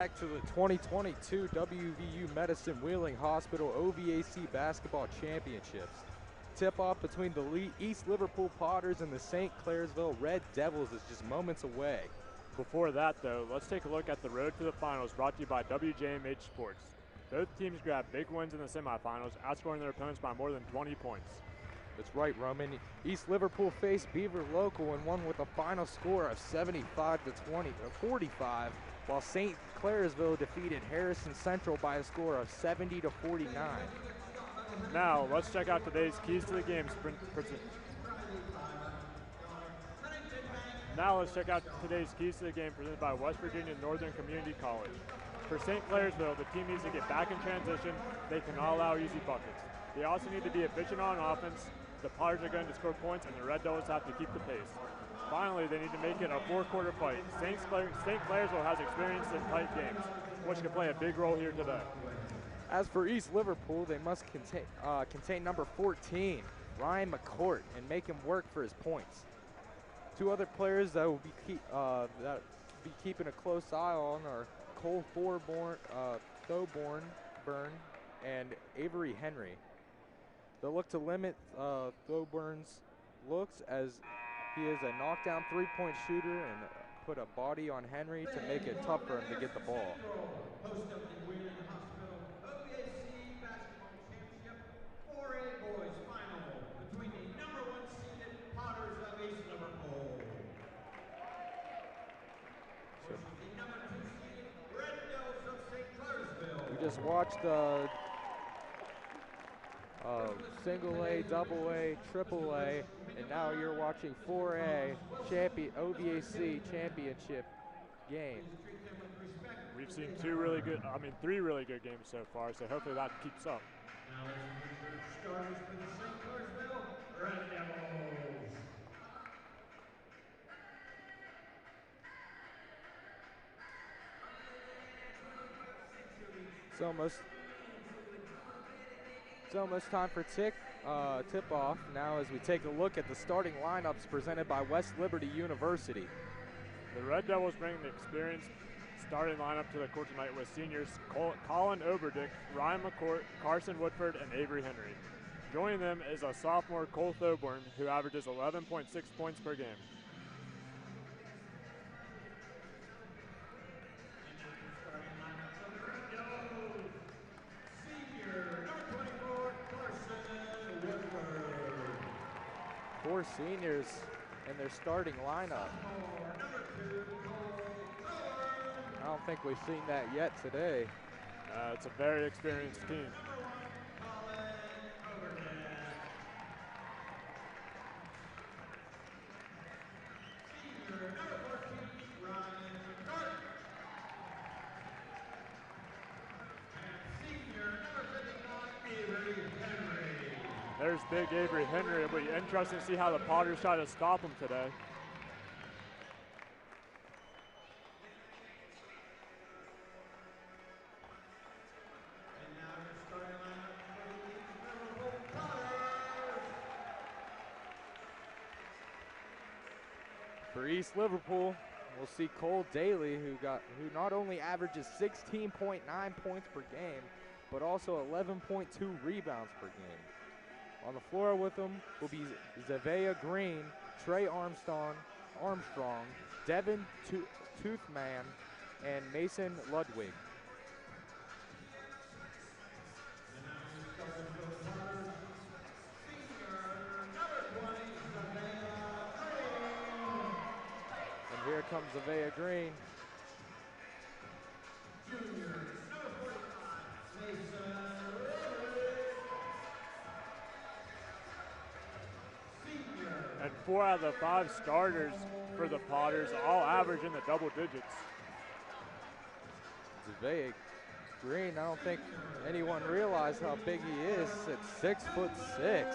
Back to the 2022 WVU Medicine Wheeling Hospital OVAC Basketball Championships. Tip-off between the East Liverpool Potters and the St. Clairsville Red Devils is just moments away. Before that, though, let's take a look at the road to the finals brought to you by WJMH Sports. Both teams grabbed big wins in the semifinals, outscoring their opponents by more than 20 points. That's right, Roman. East Liverpool faced Beaver Local and won with a final score of 45, while St. Clairsville defeated Harrison Central by a score of 70-49. Now, let's check out today's keys to the game. Presented by West Virginia Northern Community College. For St. Clairsville, the team needs to get back in transition. They cannot allow easy buckets. They also need to be efficient on offense. The Potters are going to score points, and the Red Devils have to keep the pace. Finally, they need to make it a four-quarter fight. St. Clairsville has experience in tight games, which can play a big role here today. As for East Liverpool, they must contain number 14, Ryan McCourt, and make him work for his points. Two other players that will be keeping a close eye on are Cole Thoburn and Avery Henry. They'll look to limit Thoburn's looks as he is a knockdown three-point shooter and put a body on Henry to make it tough for him to get the ball. Host of the Wheeling Hospital OVAC Basketball Championship 4A Boys Final between the number 1 seeded Potters of East Liverpool versus the number 2 seeded Red Devils of St. Clairsville. We just watched single A, double A, triple A, and now you're watching 4A OVAC championship game. We've seen three really good games so far, so hopefully that keeps up. Now let's meet your starters for the St. Clairsville Red Devils. It's almost time for tip-off now as we take a look at the starting lineups presented by West Liberty University. The Red Devils bring the experienced starting lineup to the court tonight with seniors Colin Oberdick, Ryan McCourt, Carson Woodford, and Avery Henry. Joining them is a sophomore Cole Thoburn, who averages 11.6 points per game. Four seniors in their starting lineup. I don't think we've seen that yet today. It's a very experienced team. There's big Avery Henry. It'll be interesting to see how the Potters try to stop him today. And now your starting lineup for the East Liverpool Potters. For East Liverpool, we'll see Cole Daly, who not only averages 16.9 points per game, but also 11.2 rebounds per game. On the floor with them will be Zavea Green, Trey Armstrong, Devin Toothman, and Mason Ludwig. And now your starters for the Potters. Senior number 20, Zavea Green. And here comes Zavea Green. Junior number 45, Mason. And 4 out of the 5 starters for the Potters all average in the double digits. Zavea Green, I don't think anyone realized how big he is at 6'6".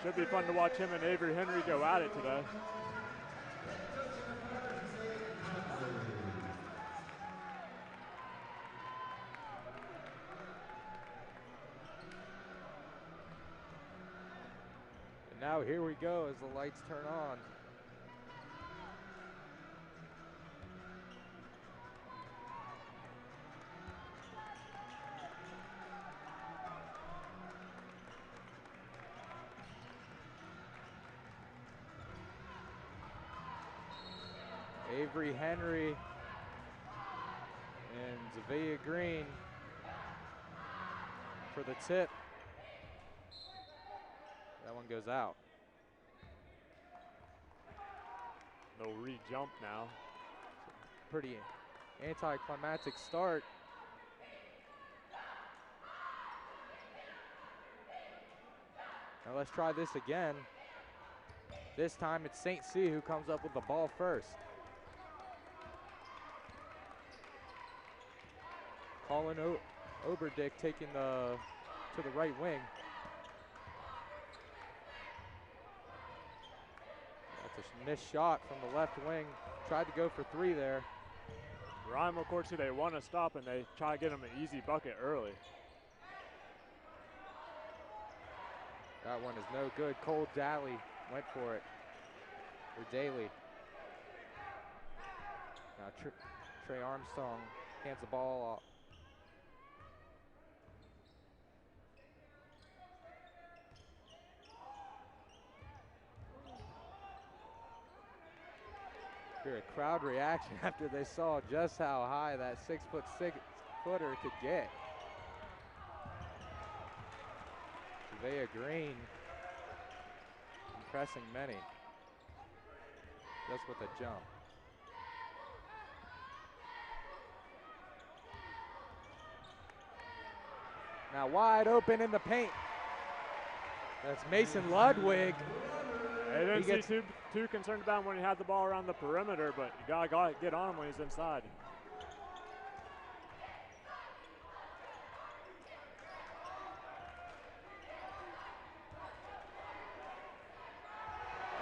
Should be fun to watch him and Avery Henry go at it today. And now here we go as the lights turn on. Avery Henry and Zavia Green for the tip. That one goes out. No re-jump now. Pretty anticlimactic start. Now let's try this again. This time it's St. C who comes up with the ball first. Colin Oberdick taking to the right wing. That's a missed shot from the left wing. Tried to go for three there. Ryan McCourt said they want to stop and they try to get him an easy bucket early. That one is no good. Cole Daly went for it. Or Daly. Now Trey Armstrong hands the ball off. Hear a crowd reaction after they saw just how high that 6'6" could get. Javea Green impressing many just with a jump. Now wide open in the paint. That's Mason Ludwig. They didn't seem too concerned about him when he had the ball around the perimeter, but you gotta get on him when he's inside.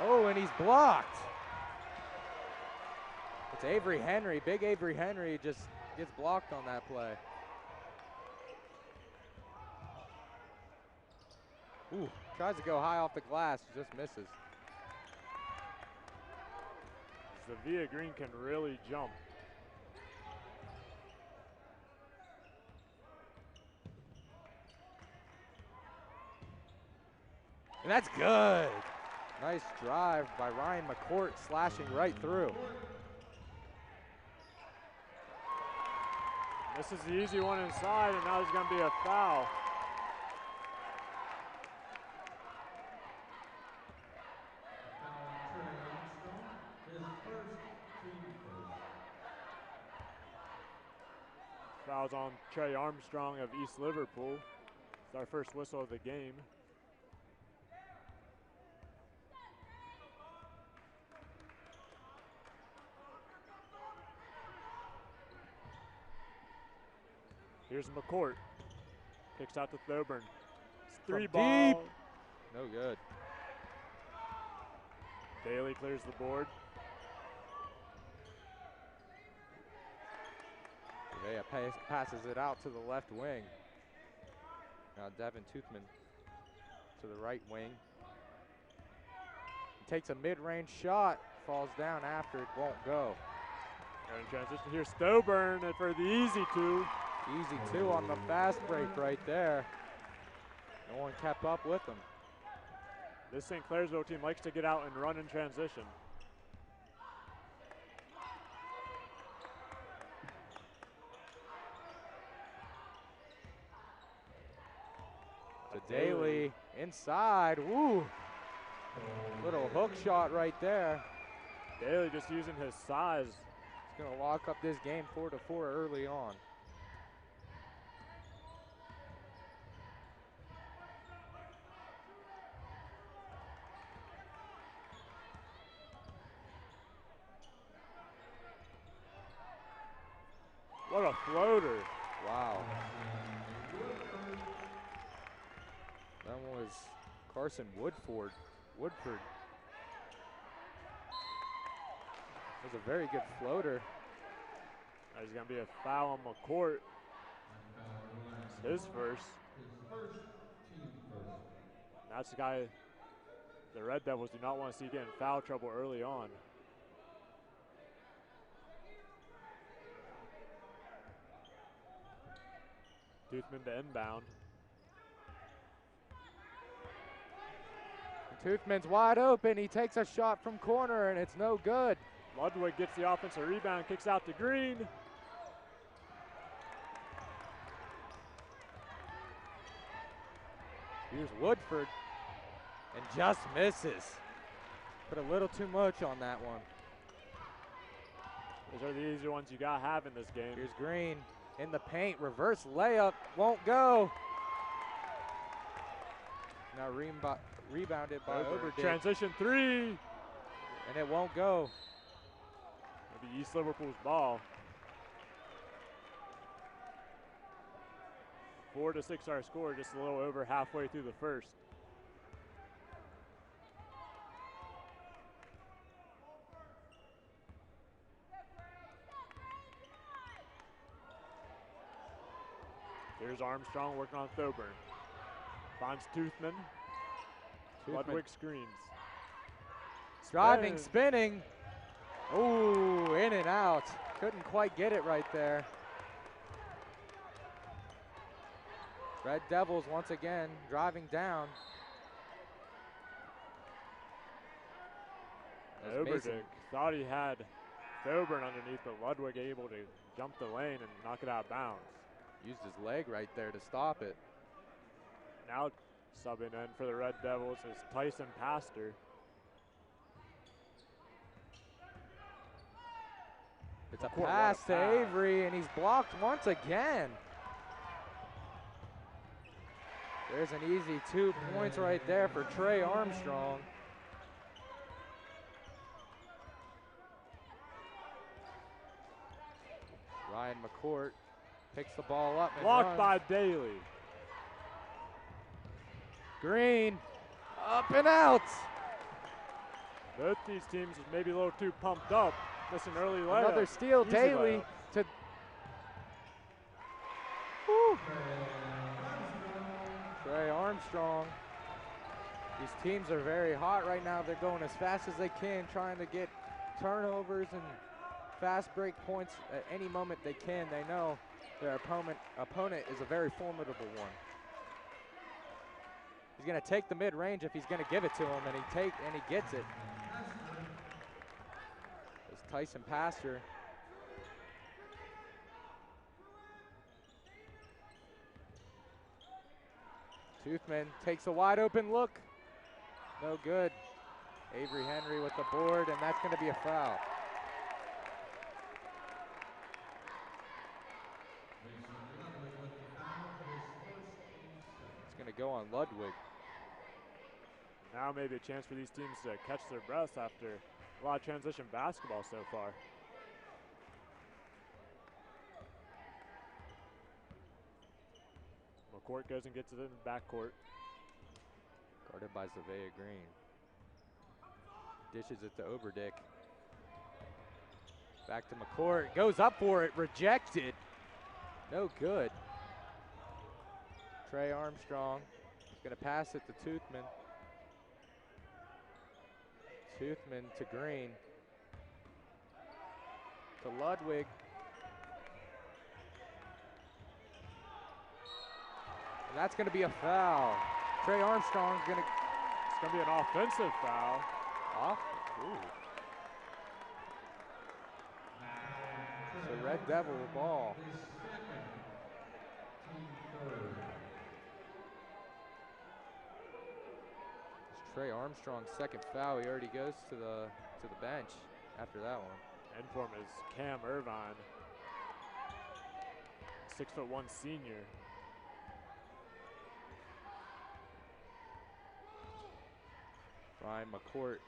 Oh, and he's blocked. It's Avery Henry. Big Avery Henry just gets blocked on that play. Ooh, tries to go high off the glass, just misses. Zavia Green can really jump. And that's good. Nice drive by Ryan McCourt, slashing right through. This is the easy one inside, and now there's going to be a foul. Foul's on Trey Armstrong of East Liverpool. It's our first whistle of the game. Here's McCourt. Kicks out to Thoburn. It's three ball. Deep. No good. Daly clears the board. Javea passes it out to the left wing. Now Devin Toothman to the right wing. He takes a mid-range shot, falls down after, it won't go. And in transition, here's Thoburn for the easy two. Easy two on the fast break right there. No one kept up with him. This St. Clairsville team likes to get out and run in transition. To Daly inside. Woo! Little hook shot right there. Daly just using his size. He's going to lock up this game 4-4 early on. What a floater. Wow. That was Carson Woodford. That was a very good floater. There's going to be a foul on McCourt. It's his first. That's the guy the Red Devils do not want to see get in foul trouble early on. Toothman to inbound. Toothman's wide open. He takes a shot from corner, and it's no good. Ludwig gets the offensive rebound, kicks out to Green. Here's Woodford, and just misses. Put a little too much on that one. Those are the easier ones you got to have in this game. Here's Green in the paint, reverse layup, won't go. Now rebounded by Oberdick. Transition three. And it won't go. It'll be East Liverpool's ball. 4-6 our score, just a little over halfway through the first. Here's Armstrong working on Thoburn. Finds Toothman. Ludwig screens. Driving, spinning. Ooh, in and out. Couldn't quite get it right there. Red Devils once again driving down. Oberdick thought he had Thoburn underneath, but Ludwig able to jump the lane and knock it out of bounds. Used his leg right there to stop it. Now subbing in for the Red Devils is Tyson Pastor. It's a pass to Avery, and he's blocked once again. There's an easy 2 points right there for Trey Armstrong. Ryan McCourt picks the ball up and blocked runs. by Daly. Green, up and out. Both these teams are maybe a little too pumped up. Missing early layup. Another steal, Easy Daly layup. to. Woo. Trey Armstrong. These teams are very hot right now. They're going as fast as they can, trying to get turnovers and fast break points at any moment they can. They know their opponent is a very formidable one. He's going to take the mid-range if he's going to give it to him, and he gets it. It's Tyson Pastor. Toothman takes a wide open look. No good. Avery Henry with the board, and that's going to be a foul. It's going to go on Ludwig. Now maybe a chance for these teams to catch their breaths after a lot of transition basketball so far. McCourt goes and gets it in the backcourt. Guarded by Zavea Green. Dishes it to Oberdick. Back to McCourt. Goes up for it. Rejected. No good. Trey Armstrong is going to pass it to Toothman. Toothman to Green. To Ludwig. And that's going to be a foul. Trey Armstrong's going to. It's going to be an offensive foul. Off. Ooh. So Red Devil ball. It's Trey Armstrong's second foul. He already goes to the bench after that one. In for him is Cam Irvine, 6'1" senior. Ryan McCourt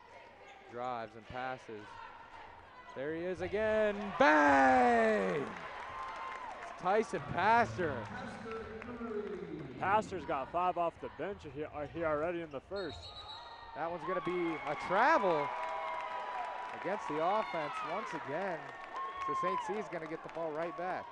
drives and passes. There he is again. Bang! It's Tyson Pastor. Pastor's got 5 off the bench here already in the first. That one's going to be a travel against the offense once again. So St. C is going to get the ball right back.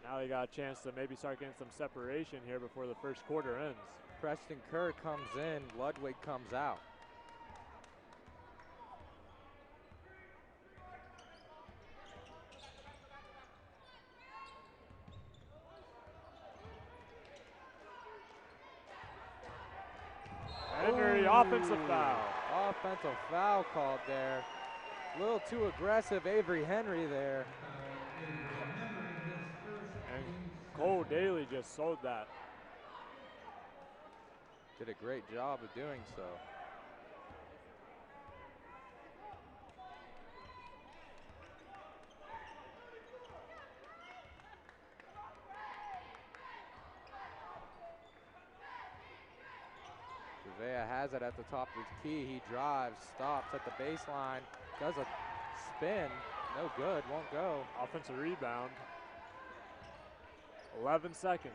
Now they got a chance to maybe start getting some separation here before the first quarter ends. Preston Kerr comes in, Ludwig comes out. Henry, offensive foul. Offensive foul called there. A little too aggressive, Avery Henry there. And Cole Daly just sold that. Did a great job of doing so. Javea has it at the top of his key. He drives, stops at the baseline, does a spin. No good, won't go. Offensive rebound. 11 seconds.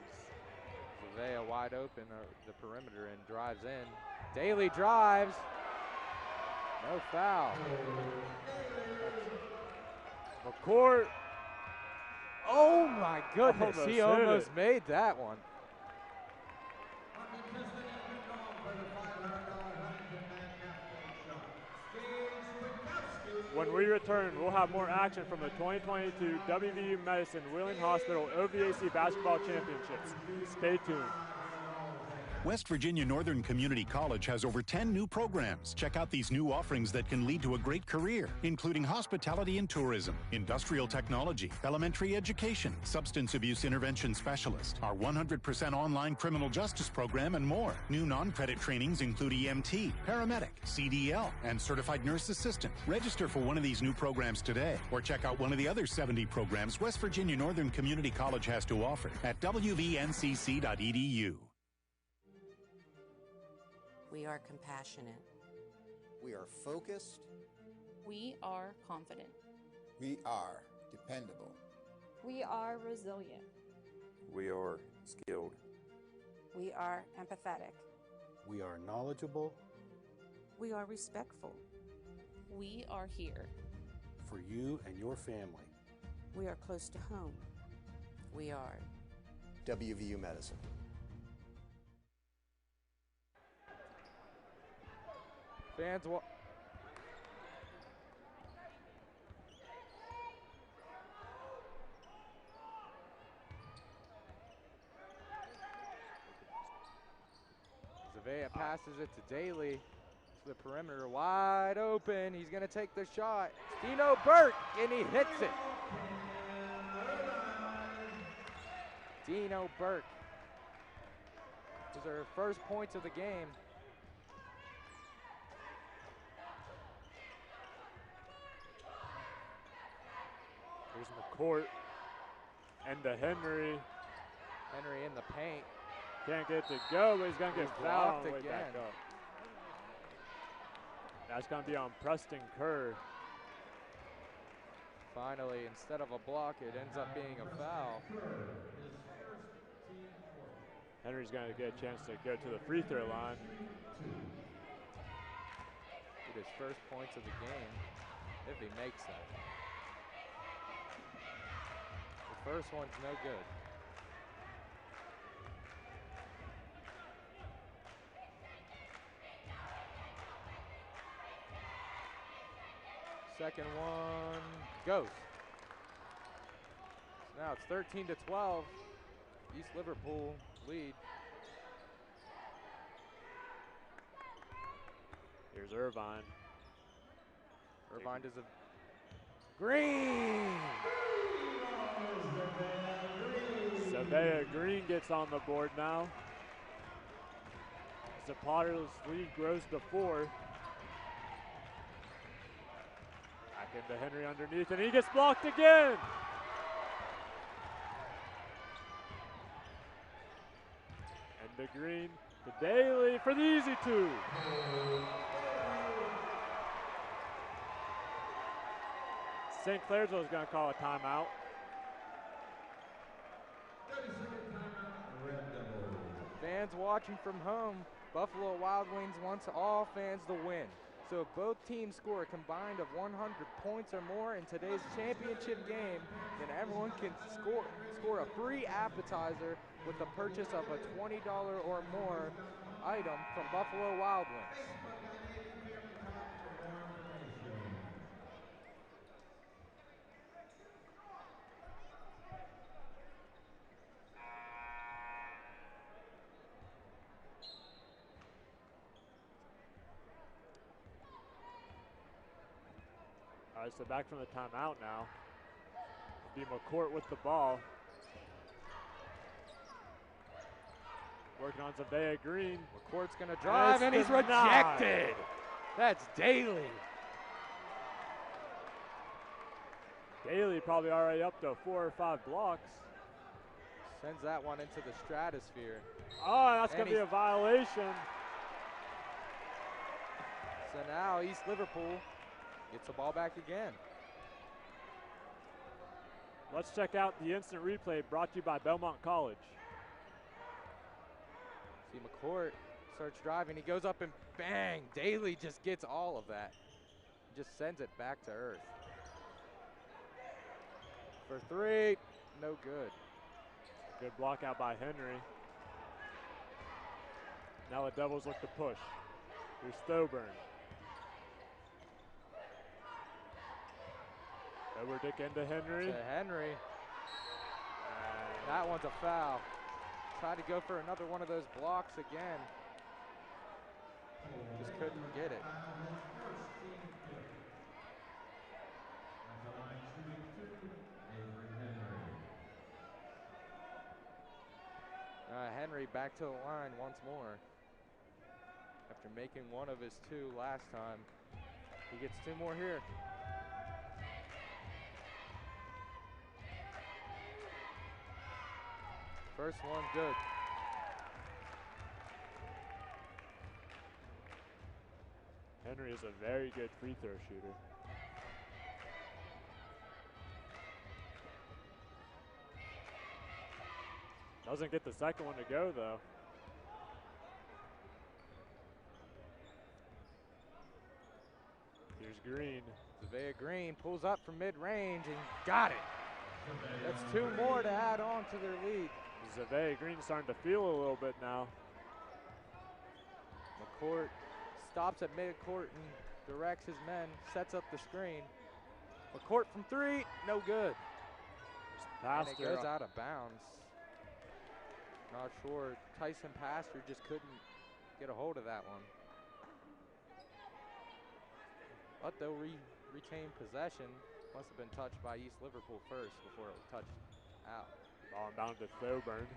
Javea wide open the perimeter and drives in. Daly drives. No foul. McCourt. Oh my goodness, Almost he hit almost it. made that one. When we return, we'll have more action from the 2022 WVU Medicine Wheeling Hospital OVAC Basketball Championships. Stay tuned. West Virginia Northern Community College has over 10 new programs. Check out these new offerings that can lead to a great career, including hospitality and tourism, industrial technology, elementary education, substance abuse intervention specialist, our 100% online criminal justice program, and more. New non-credit trainings include EMT, paramedic, CDL, and certified nurse assistant. Register for one of these new programs today, or check out one of the other 70 programs West Virginia Northern Community College has to offer at wvncc.edu. We are compassionate. We are focused. We are confident. We are dependable. We are resilient. We are skilled. We are empathetic. We are knowledgeable. We are respectful. We are here. For you and your family. We are close to home. We are WVU Medicine. Fans Zavea passes it to Daly to the perimeter, wide open. He's gonna take the shot. Dino Burke, and he hits it. Dino Burke. Those are her first points of the game. Here's McCourt and to Henry. Henry in the paint. Can't get it to go, but he's going to get fouled on the way again. back up. That's going to be on Preston Kerr. Finally, instead of a block, it ends up being a foul. Henry's going to get a chance to go to the free throw line. Get his first points of the game, if he makes that. The first one's no good. Second one goes. So now it's 13-12. East Liverpool lead. Here's Irvine. Irvine does a Green. Zavea Green gets on the board now. The Potters lead grows to 4. Back into Henry underneath, and he gets blocked again. And to Green, to Daly for the easy 2. St.Clairsville is going to call a timeout. Fans watching from home, Buffalo Wild Wings wants all fans to win. So if both teams score a combined of 100 points or more in today's championship game, then everyone can score a free appetizer with the purchase of a $20 or more item from Buffalo Wild Wings. All right, so back from the timeout now. It'll be McCourt with the ball. Working on Zavea Green. McCourt's gonna drive and he's rejected. That's Daly. Daly probably already up to 4 or 5 blocks. Sends that one into the stratosphere. Oh, that's going to be a violation. So now East Liverpool gets the ball back again. Let's check out the instant replay brought to you by Belmont College. See McCourt starts driving. He goes up and bang. Daly just gets all of that. Just sends it back to earth. For 3, no good. Good block out by Henry. Now the Devils look to push. Here's Thoburn. Overdick into Henry. To Henry. That one's a foul. Tried to go for another one of those blocks again. Just couldn't get it. Henry back to the line once more. After making one of his 2 last time, he gets 2 more here. First one good. Henry is a very good free throw shooter. Doesn't get the second one to go, though. Here's Green. Zavea Green pulls up from mid-range and got it. That's 2 more to add on to their lead. Zavea Green starting to feel a little bit now. McCourt stops at mid-court and directs his men, sets up the screen. McCourt from 3, no good. And it goes out of bounds. Not sure. Tyson Pastor just couldn't get a hold of that one. But they'll retain possession. Must have been touched by East Liverpool first before it was touched out. Ball down to Thoburn.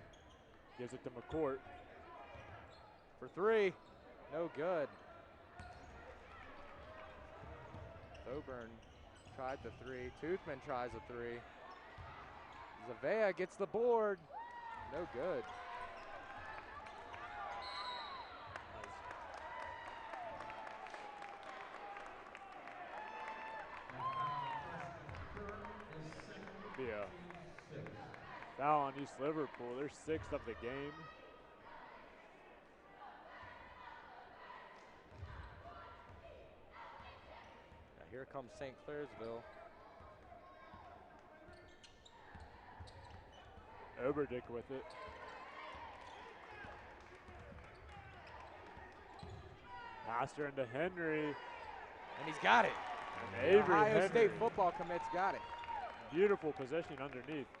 Gives it to McCourt. For 3, no good. Thoburn tried the 3. Toothman tries a 3. Zavea gets the board. No good. Be a foul on East Liverpool. They're 6th of the game. Now here comes St.Clairsville. Overdick with it. Pastor into Henry. And he's got it. And Avery Ohio Henry. State football commits got it. Beautiful positioning underneath.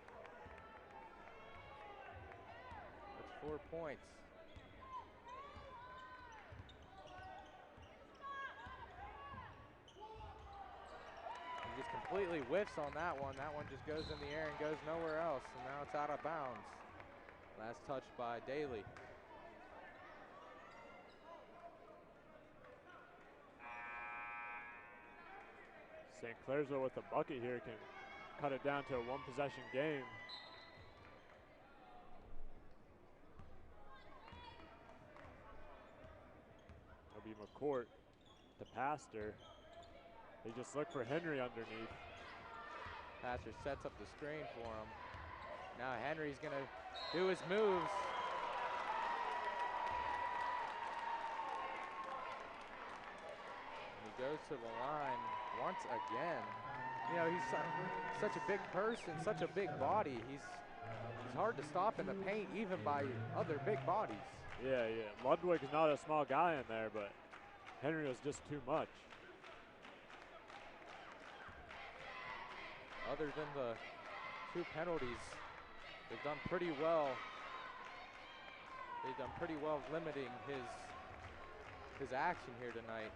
That's 4 points. He just completely whiffs on that one. That one just goes in the air and goes nowhere else. And now it's out of bounds. Last touch by Daly. St.Clairsville with the bucket here can cut it down to a 1-possession game. It'll be McCourt to Pastor. They just look for Henry underneath. Pastor sets up the screen for him. Now Henry's gonna do his moves. And he goes to the line once again. You know, he's such a big person, such a big body. He's hard to stop in the paint even by other big bodies. Yeah. Ludwig is not a small guy in there, but Henry was just too much. Other than the 2 penalties, they've done pretty well. They've done pretty well limiting his action here tonight.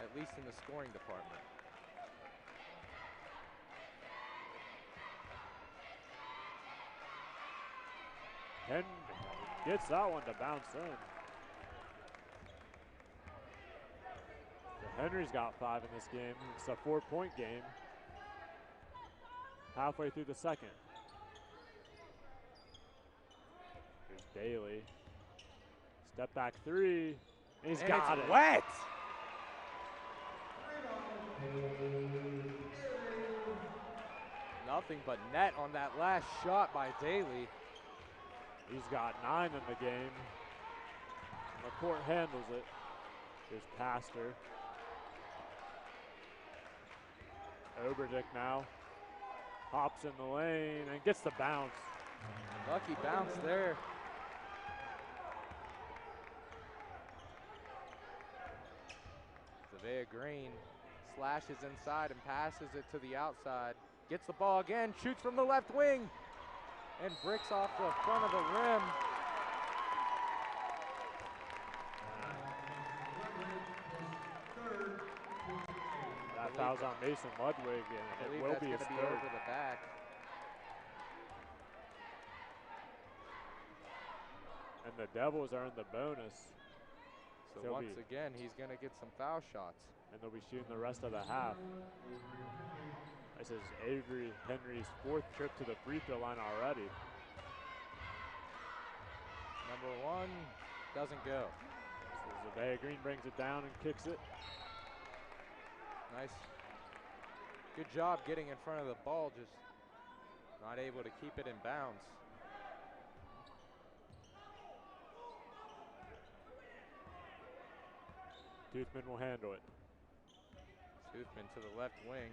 at least in the scoring department. Henry gets that one to bounce in. So Henry's got 5 in this game. It's a 4-point game. Halfway through the second. Here's Daly. Step back 3. He's got it. Wet. Nothing but net on that last shot by Daly. He's got 9 in the game. McCourt handles it. Here's Pastor. Oberdick now. Hops in the lane and gets the bounce. Lucky bounce there. Zavea Green slashes inside and passes it to the outside. Gets the ball again, shoots from the left wing, and bricks off the front of the rim. That foul's on Mason Ludwig, and it will be his third. Over the back. And the Devils are in the bonus. So once again, he's going to get some foul shots. And they'll be shooting the rest of the half. This is Avery Henry's 4th trip to the free throw line already. Number 1 doesn't go. So Zavea Green brings it down and kicks it. Nice. Good job getting in front of the ball, just not able to keep it in bounds. Toothman will handle it. Toothman to the left wing.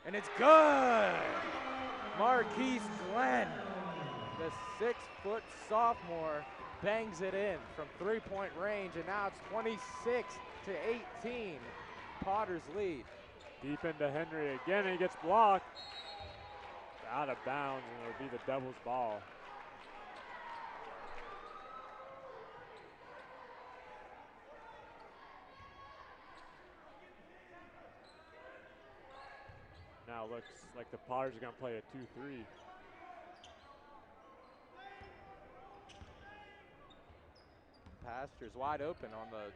And it's good! Marquise Glenn, the 6-foot sophomore, bangs it in from 3-point range, and now it's 26-18. Potters lead. Deep into Henry again, and he gets blocked. Out of bounds, and it'll be the Devils' ball. Now looks like the Potters are going to play a 2-3. Pastor's wide open on the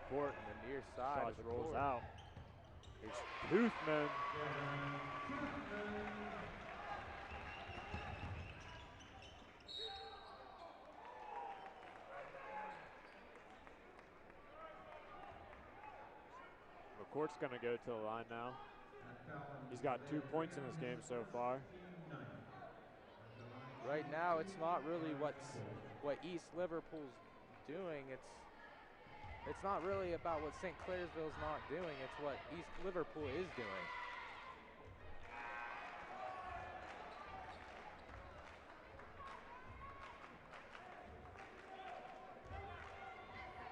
court and the near side. Shot rolls out. Here's Toothman. McCourt's going to go to the line now. He's got 2 points in this game so far. Right now, it's not really what East Liverpool's doing. It's not really about what St. Clairsville's not doing. It's what East Liverpool is doing.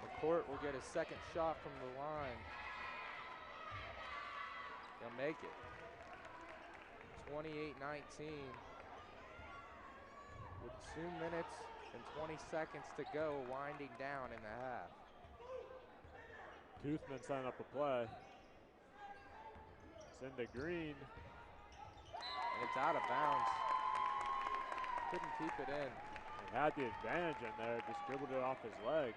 McCourt will get his second shot from the line. He'll make it. 28-19. With 2 minutes and 20 seconds to go, winding down in the half. Toothman setting up a play. It's into Green. And it's out of bounds. Couldn't keep it in. He had the advantage in there, just dribbled it off his leg.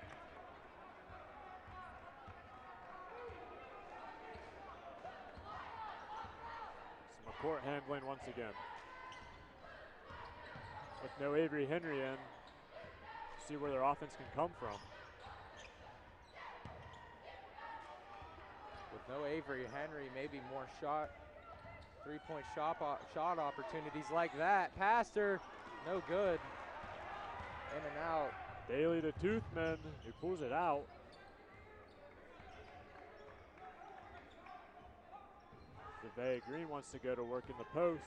Some McCourt handling once again. With no Avery Henry in, see where their offense can come from. With no Avery Henry, maybe more three-point shot opportunities like that. Pastor, no good. In and out. Daly to Toothman, he pulls it out. Zavea Green wants to go to work in the post.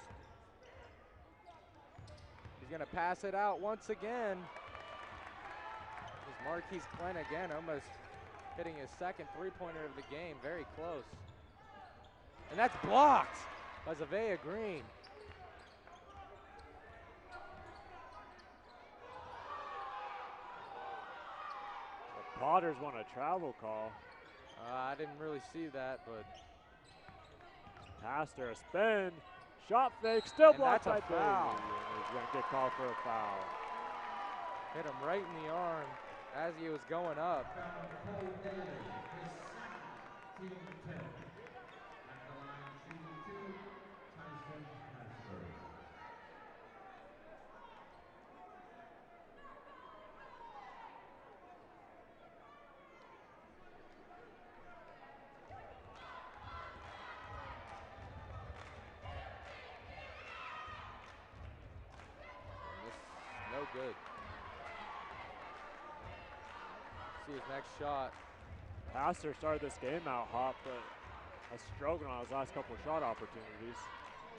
He's going to pass it out once again. There's Marquise Glenn again, almost hitting his second three-pointer of the game, very close. And that's blocked by Zavea Green. Potters want a travel call. I didn't really see that, but Pastor, a spin. Shot fake, still And blocked that's by a foul. Daly. And he's going to get called for a foul. hit him right in the arm as he was going up. Cole Daly, his second, team 10. At the line, shooting 2, Tyson Pastor. No good. See his next shot. Pastor started this game out hot, but has struggled on his last couple of shot opportunities.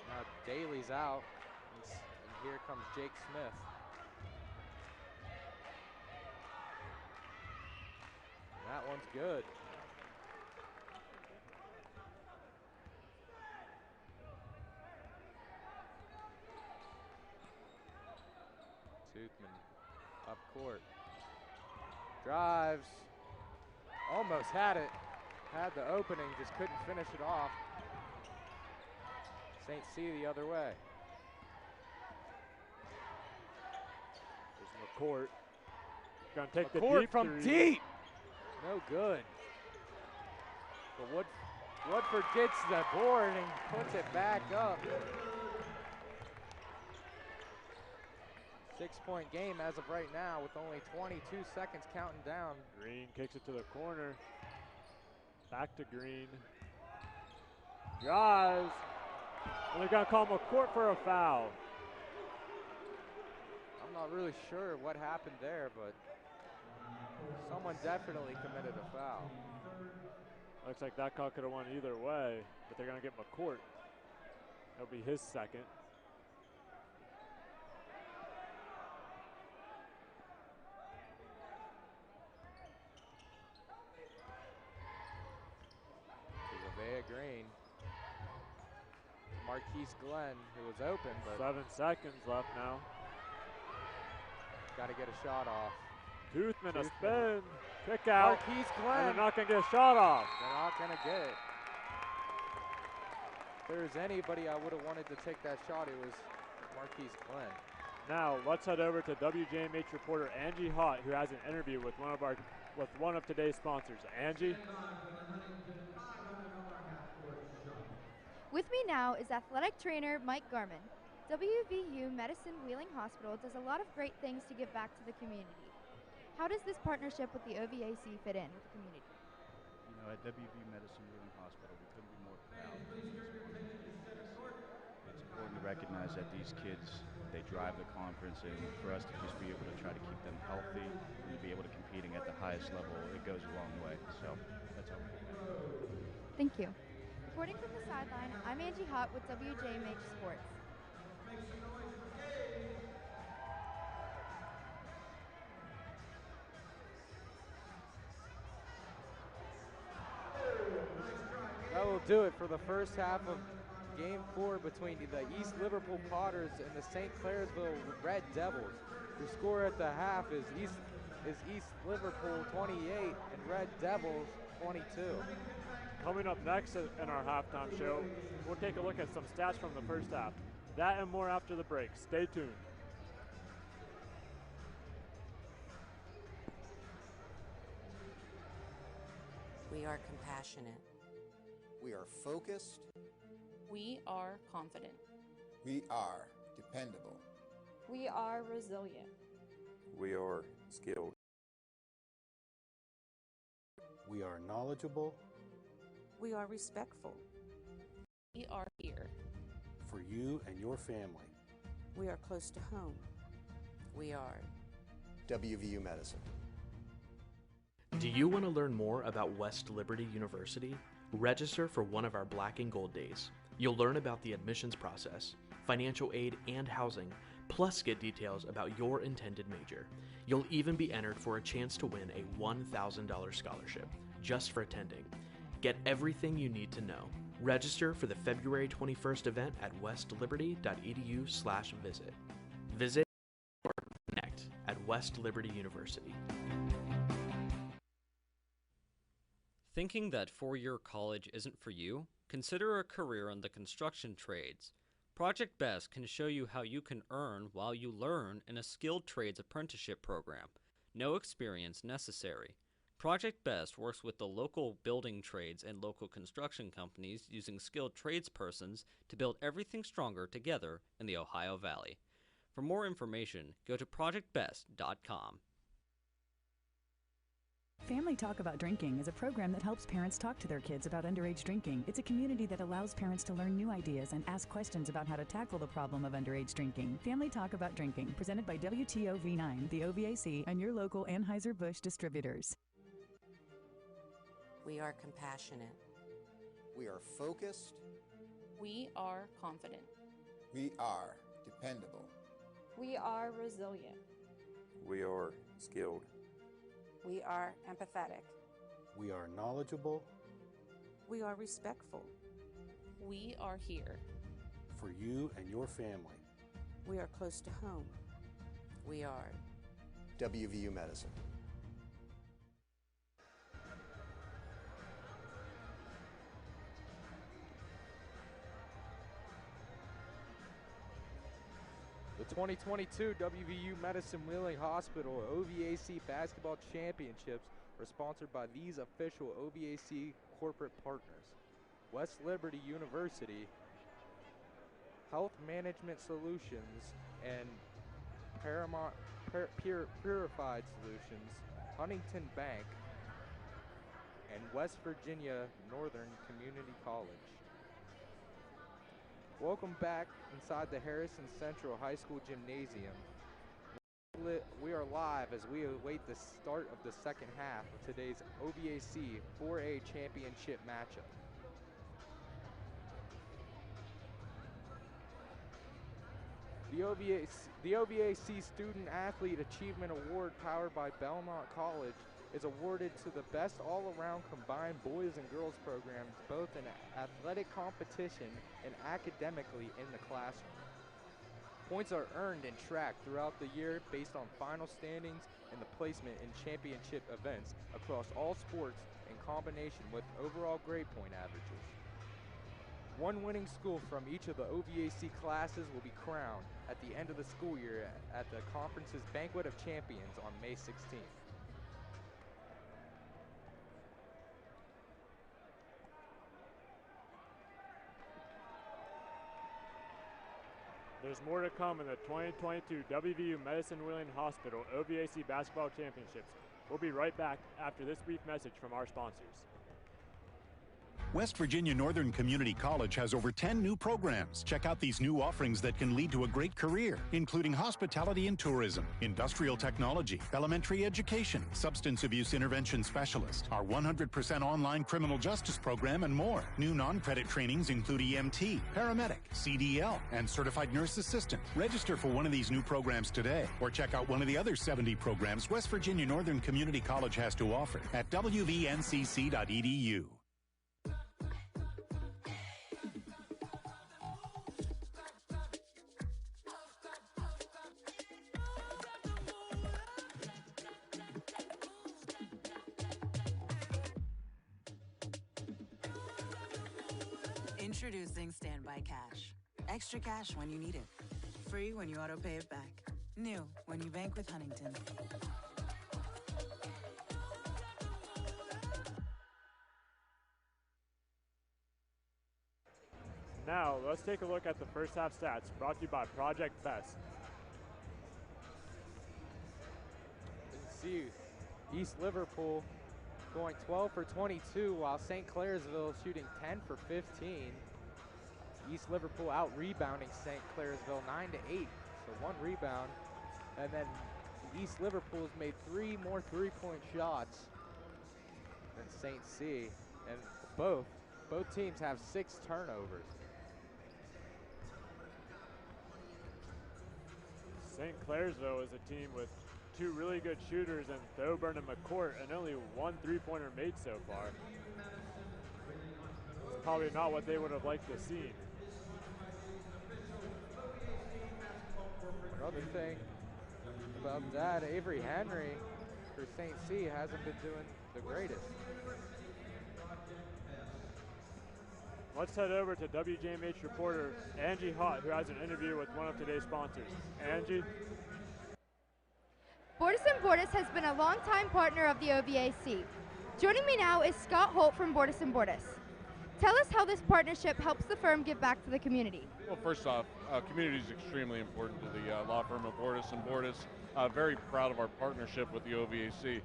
Now Daly's out, and here comes Jake Smith. That one's good. Toothman up court. Drives. Almost had it. Had the opening, just couldn't finish it off. St. C the other way. There's McCourt. Gonna take the McCourt deep from three. deep. No good. But Woodford gets the board and puts it back up. 6-point game as of right now with only 22 seconds counting down. Green kicks it to the corner. Back to Green. Drives. And they're gonna call McCourt for a foul. I'm not really sure what happened there, but someone definitely committed a foul. Looks like that call could have won either way, but they're gonna get McCourt. That'll be his second. Green. Marquise Glenn, who was open, but 7 seconds left now. got to get a shot off. Toothman, a spin, kick out. Marquise Glenn. And they're not going to get a shot off. They're not going to get it. If there's anybody I would have wanted to take that shot, it was Marquise Glenn. Now let's head over to WJMH reporter Angie Hott, who has an interview with one of today's sponsors. Angie. With me now is athletic trainer Mike Garman. WVU Medicine Wheeling Hospital does a lot of great things to give back to the community. How does this partnership with the OVAC fit in with the community? You know, at WVU Medicine Wheeling Hospital, we couldn't be more proud of these kids. It's important to recognize that these kids, they drive the conference, and for us to just be able to try to keep them healthy and to be able to competing at the highest level, it goes a long way. So that's how we do that. Thank you. Reporting from the sideline, I'm Angie Hott with WJMH Sports. That will do it for the first half of Game 4 between the East Liverpool Potters and the St.Clairsville Red Devils. The score at the half is East Liverpool 28 and Red Devils 22. Coming up next in our halftime show, we'll take a look at some stats from the first half. That and more after the break. Stay tuned. We are compassionate. We are focused. We are confident. We are dependable. We are resilient. We are skilled. We are knowledgeable. We are respectful. We are here. For you and your family. We are close to home. We are WVU Medicine. Do you want to learn more about West Liberty University? Register for one of our Black and Gold Days. You'll learn about the admissions process, financial aid, and housing, plus get details about your intended major. You'll even be entered for a chance to win a $1,000 scholarship just for attending. Get everything you need to know. Register for the February 21st event at westliberty.edu/visit. Visit or connect at West Liberty University. Thinking that four-year college isn't for you? Consider a career in the construction trades. Project BEST can show you how you can earn while you learn in a skilled trades apprenticeship program. No experience necessary. Project BEST works with the local building trades and local construction companies using skilled tradespersons to build everything stronger together in the Ohio Valley. For more information, go to projectbest.com. Family Talk About Drinking is a program that helps parents talk to their kids about underage drinking. It's a community that allows parents to learn new ideas and ask questions about how to tackle the problem of underage drinking. Family Talk About Drinking, presented by WTOV9, the OVAC, and your local Anheuser-Busch distributors. We are compassionate. We are focused. We are confident. We are dependable. We are resilient. We are skilled. We are empathetic. We are knowledgeable. We are respectful. We are here. For you and your family. We are close to home. We are WVU Medicine. The 2022 WVU Medicine Wheeling Hospital OVAC Basketball Championships are sponsored by these official OVAC corporate partners: West Liberty University, Health Management Solutions, and Paramount Purified Solutions, Huntington Bank, and West Virginia Northern Community College. Welcome back inside the Harrison Central High School Gymnasium. We are live as we await the start of the second half of today's OVAC 4A Championship matchup. The OVAC Student Athlete Achievement Award, powered by Belmont College, is awarded to the best all-around combined boys and girls programs, both in athletic competition and academically in the classroom. Points are earned in track throughout the year based on final standings and the placement in championship events across all sports in combination with overall grade point averages. One winning school from each of the OVAC classes will be crowned at the end of the school year at the conference's Banquet of Champions on May 16th. There's more to come in the 2022 WVU Medicine Wheeling Hospital OVAC Basketball Championships. We'll be right back after this brief message from our sponsors. West Virginia Northern Community College has over 10 new programs. Check out these new offerings that can lead to a great career, including hospitality and tourism, industrial technology, elementary education, substance abuse intervention specialist, our 100% online criminal justice program, and more. New non-credit trainings include EMT, paramedic, CDL, and certified nurse assistant. Register for one of these new programs today, or check out one of the other 70 programs West Virginia Northern Community College has to offer at wvncc.edu. Introducing Standby Cash. Extra cash when you need it. Free when you auto pay it back. New when you bank with Huntington. Now, let's take a look at the first half stats brought to you by Project BEST. You can see East Liverpool going 12 for 22, while St.Clairsville shooting 10 for 15. East Liverpool out rebounding St.Clairsville 9-8, so one rebound. And then East Liverpool's made 3 more three-point shots than St. C, and both teams have 6 turnovers. St.Clairsville is a team with 2 really good shooters in Thoburn and McCourt, and only 1 three-pointer made so far. It's probably not what they would have liked to see. Another thing about that, Avery Henry for St. C hasn't been doing the greatest. Let's head over to WJMH reporter Angie Hott, who has an interview with one of today's sponsors. Angie? Bordas & Bordas has been a longtime partner of the OVAC. Joining me now is Scott Holt from Bordas & Bordas. Tell us how this partnership helps the firm give back to the community. Well, first off, community is extremely important to the law firm of Bordas & Bordas. Very proud of our partnership with the OVAC.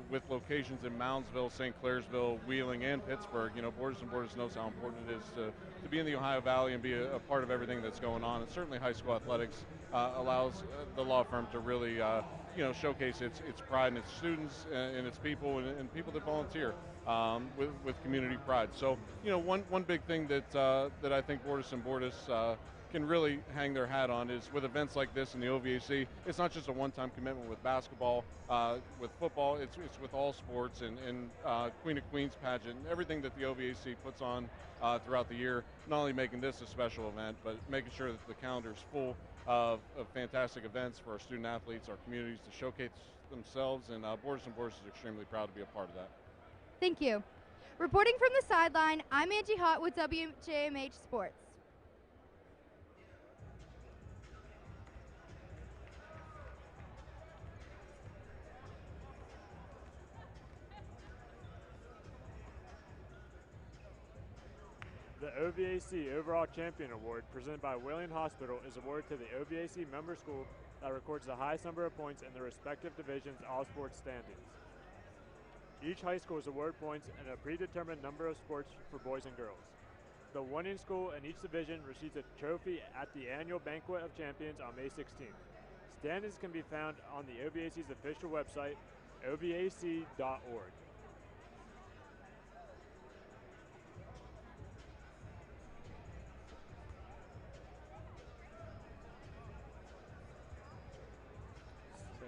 With locations in Moundsville, St.Clairsville, Wheeling, and Pittsburgh, Bordas & Bordas knows how important it is to be in the Ohio Valley and be a part of everything that's going on. And certainly high school athletics allows the law firm to really, showcase its pride in its students and its people and people that volunteer with community pride. So, one big thing that I think Bordas & Bordas can really hang their hat on is with events like this in the OVAC, it's not just a one-time commitment with basketball, with football, it's with all sports and Queen of Queens pageant, everything that the OVAC puts on throughout the year, not only making this a special event, but making sure that the calendar is full of fantastic events for our student athletes, our communities to showcase themselves, and Bordas & Bordas is extremely proud to be a part of that. Thank you. Reporting from the sideline, I'm Angie Hott with WJMH Sports. The OVAC Overall Champion Award, presented by Wheeling Hospital, is awarded to the OVAC member school that records the highest number of points in the respective division's all-sports standings. Each high school is awarded points in a predetermined number of sports for boys and girls. The winning school in each division receives a trophy at the annual Banquet of Champions on May 16th. Standings can be found on the OVAC's official website, ovac.org.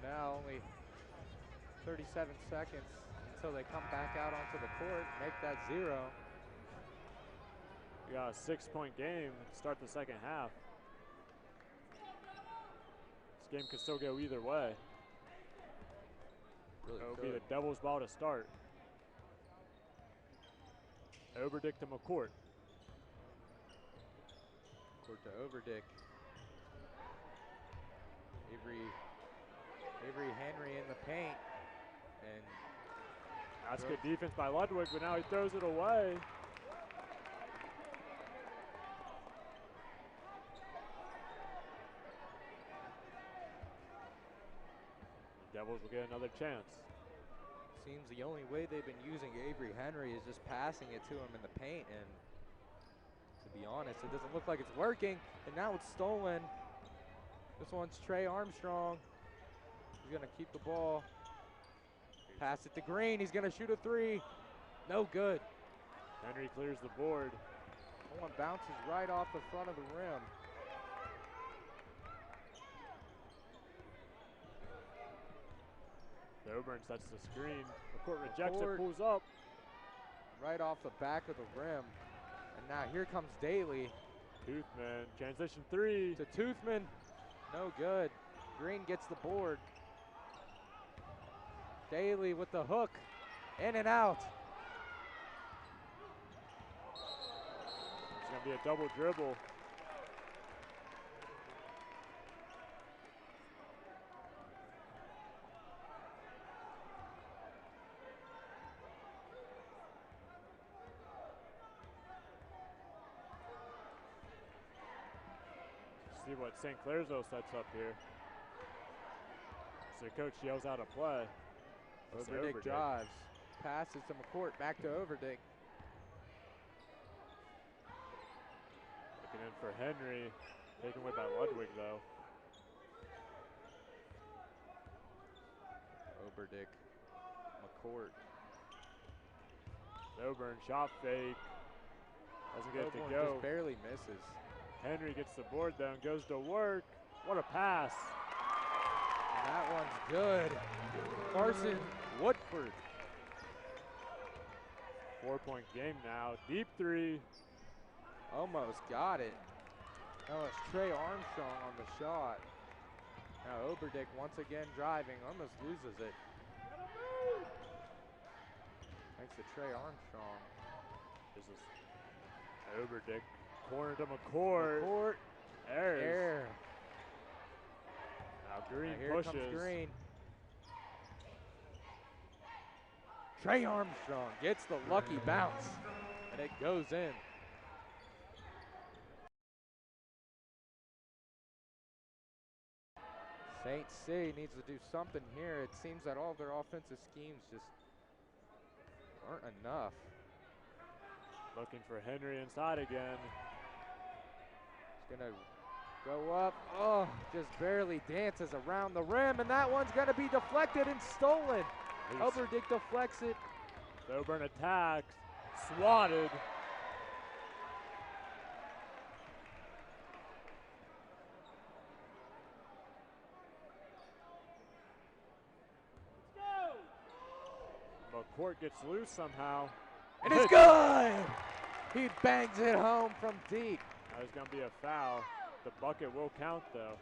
Now only 37 seconds until they come back out onto the court, make that 0. We got a 6-point game to start the second half. This game could still go either way. Really It'll could. be the Devils' ball to start. Oberdick to McCourt. Court to Overdick. Avery Henry in the paint, and that's good defense by Ludwig, but now he throws it away. The Devils will get another chance. Seems the only way they've been using Avery Henry is just passing it to him in the paint, and to be honest, it doesn't look like it's working, and now it's stolen. This one's Trey Armstrong. He's gonna keep the ball. Pass it to Green. He's gonna shoot a 3. No good. Henry clears the board. That one bounces right off the front of the rim. Coburn sets the screen. McCourt rejects it, pulls up. Right off the back of the rim. And now here comes Daly. Toothman, transition 3. To Toothman. No good. Green gets the board. Daly with the hook, in and out. It's going to be a double dribble. See what St. Clairsville sets up here. So coach yells out a play. Overdick drives, passes to McCourt, back to Overdick. Looking in for Henry, taken away by Ludwig though. Overdick, McCourt. Coburn, shot fake. Doesn't get it to go. Just barely misses. Henry gets the board though and goes to work. What a pass. And that one's good. Carson Woodford. 4-point game now. Deep 3. Almost got it. That was Trey Armstrong on the shot. Now Oberdick once again driving, almost loses it. Thanks to Trey Armstrong. Oberdick, corner to McCourt. Air. Now Green here pushes. Comes Green. Trey Armstrong gets the lucky bounce, and it goes in. St. C needs to do something here. It seems that all of their offensive schemes just aren't enough. Looking for Henry inside again. He's gonna go up. Oh, just barely dances around the rim, and that one's gonna be deflected and stolen. Oberdick deflects it. Coburn attacks, swatted. McCourt gets loose somehow. And it's good! He bangs it home from deep. That was going to be a foul. The bucket will count, though.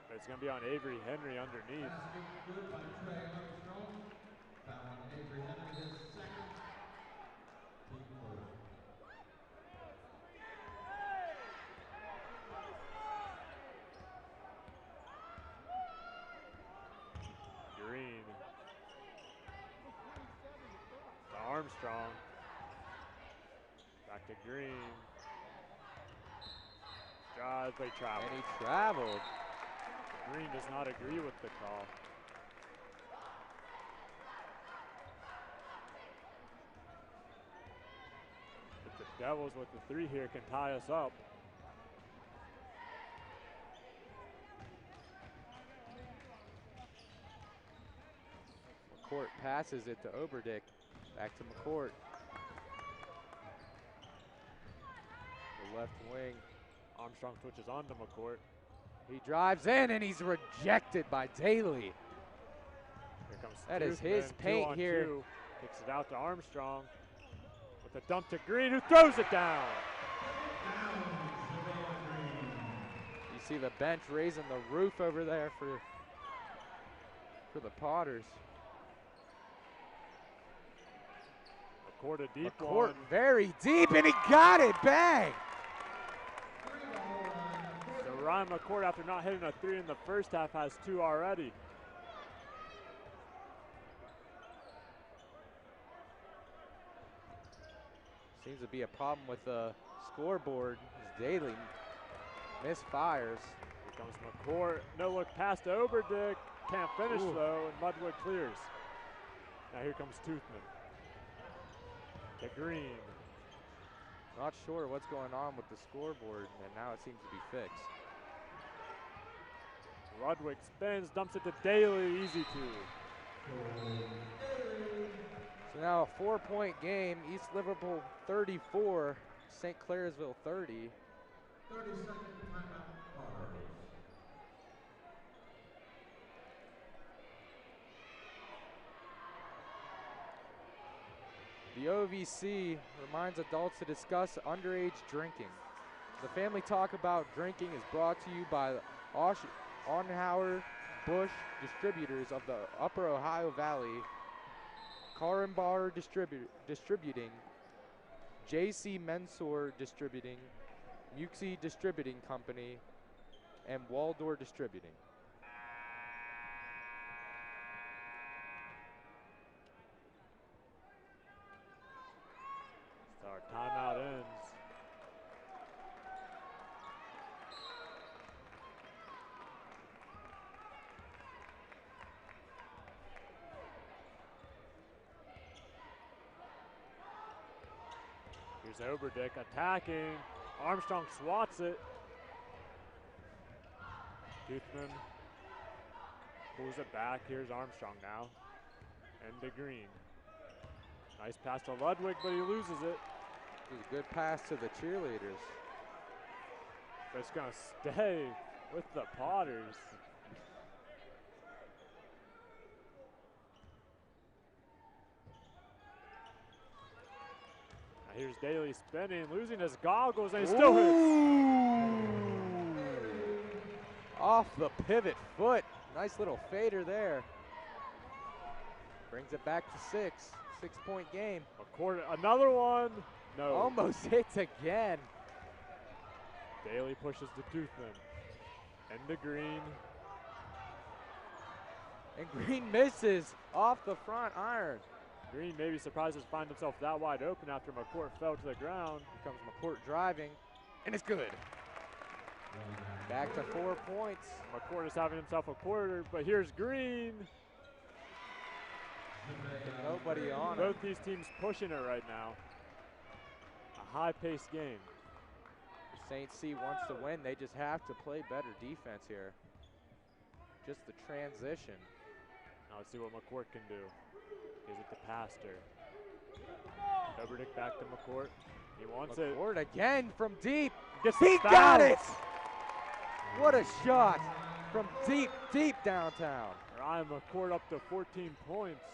But it's going to be on Avery Henry underneath. Green. To Armstrong. Back to Green. Drive, they traveled. And he traveled. Green does not agree with the call. But the Devils with the three here can tie us up. McCourt passes it to Oberdick. Back to McCourt. The left wing. Armstrong switches on to McCourt. He drives in and he's rejected by Daly. Here comes that is his paint here. Kicks it out to Armstrong with a dump to Green, who throws it down. You see the bench raising the roof over there for the Potters. McCourt a deep McCourt one. Very deep, and he got it. Bang! So Ryan McCourt, after not hitting a three in the first half, has two already. Seems to be a problem with the scoreboard as Daly misfires. Here comes McCourt. No look pass to Oberdick. Can't finish though, and Ludwig clears. Now here comes Toothman. To Green. Not sure what's going on with the scoreboard, and now it seems to be fixed. Ludwig spins, dumps it to Daly, easy two. So now a 4-point game. East Liverpool 34, St. Clairsville 30. 30-second timeout, Potters. The OVC reminds adults to discuss underage drinking. The Family Talk About Drinking is brought to you by Onhauer Busch Distributors of the Upper Ohio Valley, Carenbar Distributing, J.C. Mensor Distributing, Muxie Distributing Company, and Waldor Distributing. So our timeout ends. Here's Oberdick attacking. Armstrong swats it. Toothman pulls it back. Here's Armstrong now. And to Green. Nice pass to Ludwig, but he loses it. This is a good pass to the cheerleaders. But it's going to stay with the Potters. Now here's Daly spinning, losing his goggles, and he still hits. Off the pivot foot. Nice little fader there. Brings it back to 6. 6-point game. McCourt, another one. No. Almost hits again. Daly pushes the Toothman. Into Green. And Green misses off the front iron. Green maybe surprised to find himself that wide open after McCourt fell to the ground. Here comes McCourt driving, and it's good. Back to 4 points. McCourt is having himself a quarter, but here's Green. Nobody on Both these teams pushing it right now. A high-paced game. St. C wants to win. They just have to play better defense here. Just the transition. Now let's see what McCourt can do. Gives it to Pastor. Oberdick back to McCourt. He wants it. McCourt again from deep. He got it! What a shot from deep, deep downtown. Ryan McCourt up to 14 points.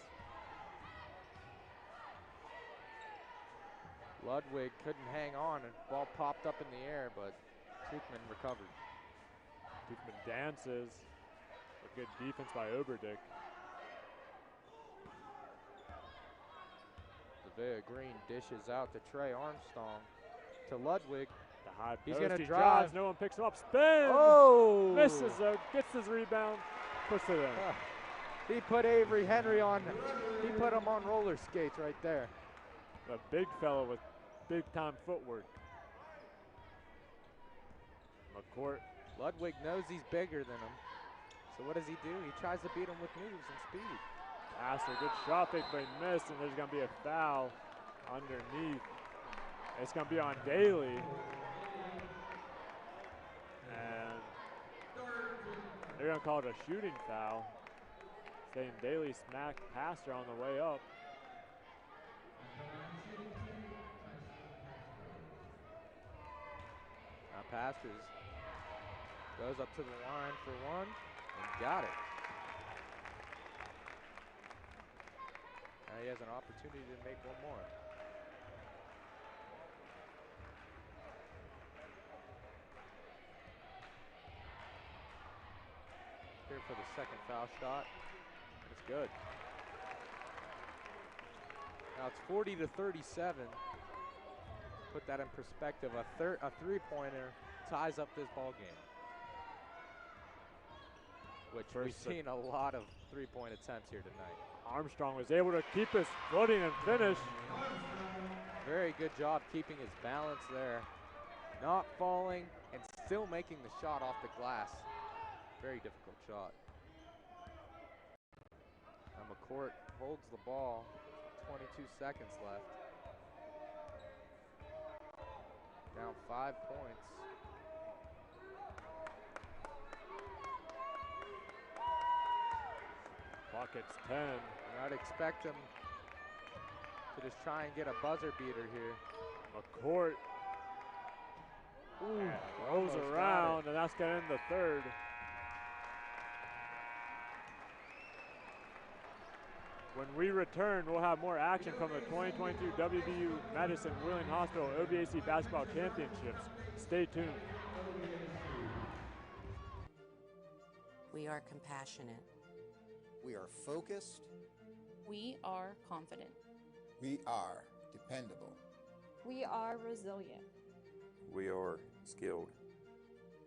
Ludwig couldn't hang on, and ball popped up in the air, but Toothman recovered. Toothman dances. A good defense by Oberdick. Zavea Green dishes out to Trey Armstrong. To Ludwig. The high He's post, going to he drive. drives, no one picks him up, spin! Oh! Misses, gets his rebound, puts it in. He put Avery Henry on, he put him on roller skates right there. A big fellow with big time footwork. McCourt. Ludwig knows he's bigger than him. So what does he do? He tries to beat him with moves and speed. Passer, good shot fake, but he missed, and there's going to be a foul underneath. It's going to be on Daly. And they're going to call it a shooting foul, saying Daly smacked Passer on the way up. Now Pastors goes up to the line for one and got it. Now he has an opportunity to make one more. Here for the second foul shot. It's good. Now it's 40-37. Put that in perspective. A three-pointer ties up this ball game, which we've seen a lot of three-point attempts here tonight. Armstrong was able to keep his footing and finish. Very good job keeping his balance there. Not falling and still making the shot off the glass. Very difficult shot. Now McCourt holds the ball. 22 seconds left. Down 5 points. Clock hits 10. I'd expect him to just try and get a buzzer beater here. McCourt throws around, and that's going to end the third. When we return, we'll have more action from the 2022 WVU Medicine Wheeling Hospital OVAC Basketball Championships. Stay tuned. We are compassionate. We are focused. We are confident. We are dependable. We are resilient. We are skilled.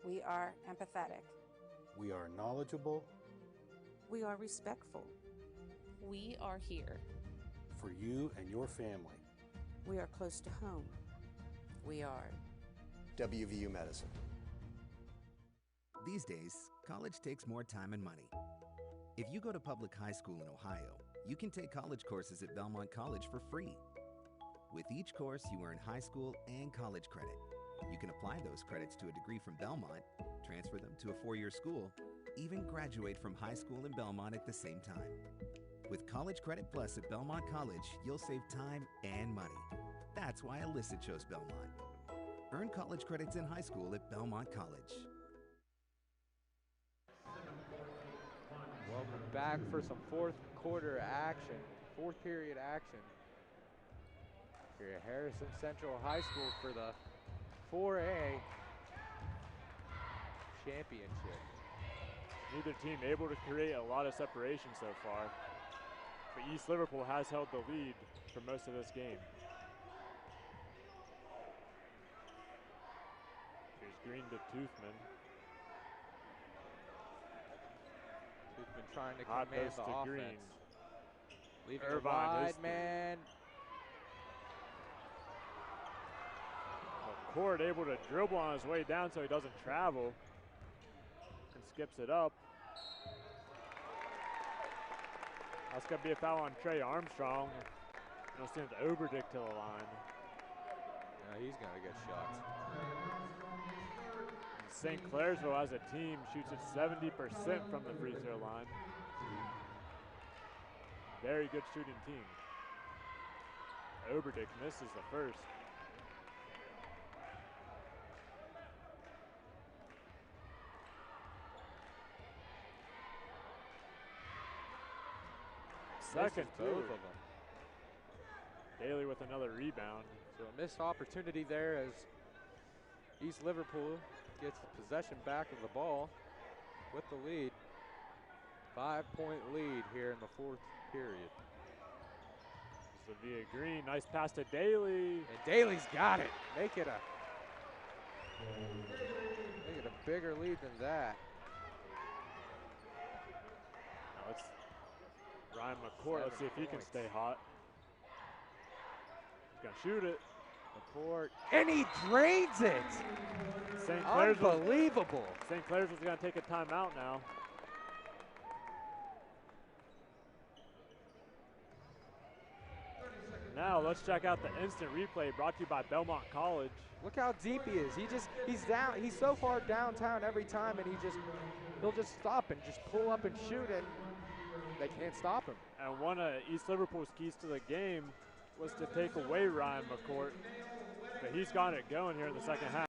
We are empathetic. We are knowledgeable. We are respectful. We are here. For you and your family. We are close to home. We are WVU Medicine. These days, college takes more time and money. If you go to public high school in Ohio, you can take college courses at Belmont College for free. With each course, you earn high school and college credit. You can apply those credits to a degree from Belmont, transfer them to a 4-year school, even graduate from high school in Belmont at the same time. With College Credit Plus at Belmont College, you'll save time and money. That's why Alyssa chose Belmont. Earn college credits in high school at Belmont College. Welcome back for some fourth period action. Here at Harrison Central High School for the 4A championship. Neither team able to create a lot of separation so far. But East Liverpool has held the lead for most of this game. Here's Green to Toothman. Toothman trying to Hot command post the to offense. Green. Leaving it Irvine wide, is man. McCourt able to dribble on his way down so he doesn't travel. And skips it up. That's going to be a foul on Trey Armstrong. It'll send Oberdick to the line. No, he's going to get shots. St. Clairsville as a team shoots at 70% from the free throw line. Very good shooting team. Oberdick misses the first. Second, both of them. Daly with another rebound. So a missed opportunity there as East Liverpool gets the possession back of the ball with the lead. 5-point lead here in the fourth period. Via Green, nice pass to Daly. And Daly's got it. Make it a bigger lead than that. Now it's Ryan McCourt. Let's see if he can stay hot. He's gonna shoot it. McCourt, and he drains it. Unbelievable. St. Clairsville's gonna take a timeout now. Now let's check out the instant replay brought to you by Belmont College. Look how deep he is. He's down. He's so far downtown every time, and he'll just stop and just pull up and shoot, and they can't stop him. And one of East Liverpool's keys to the game was to take away Ryan McCourt, but he's got it going here in the second half.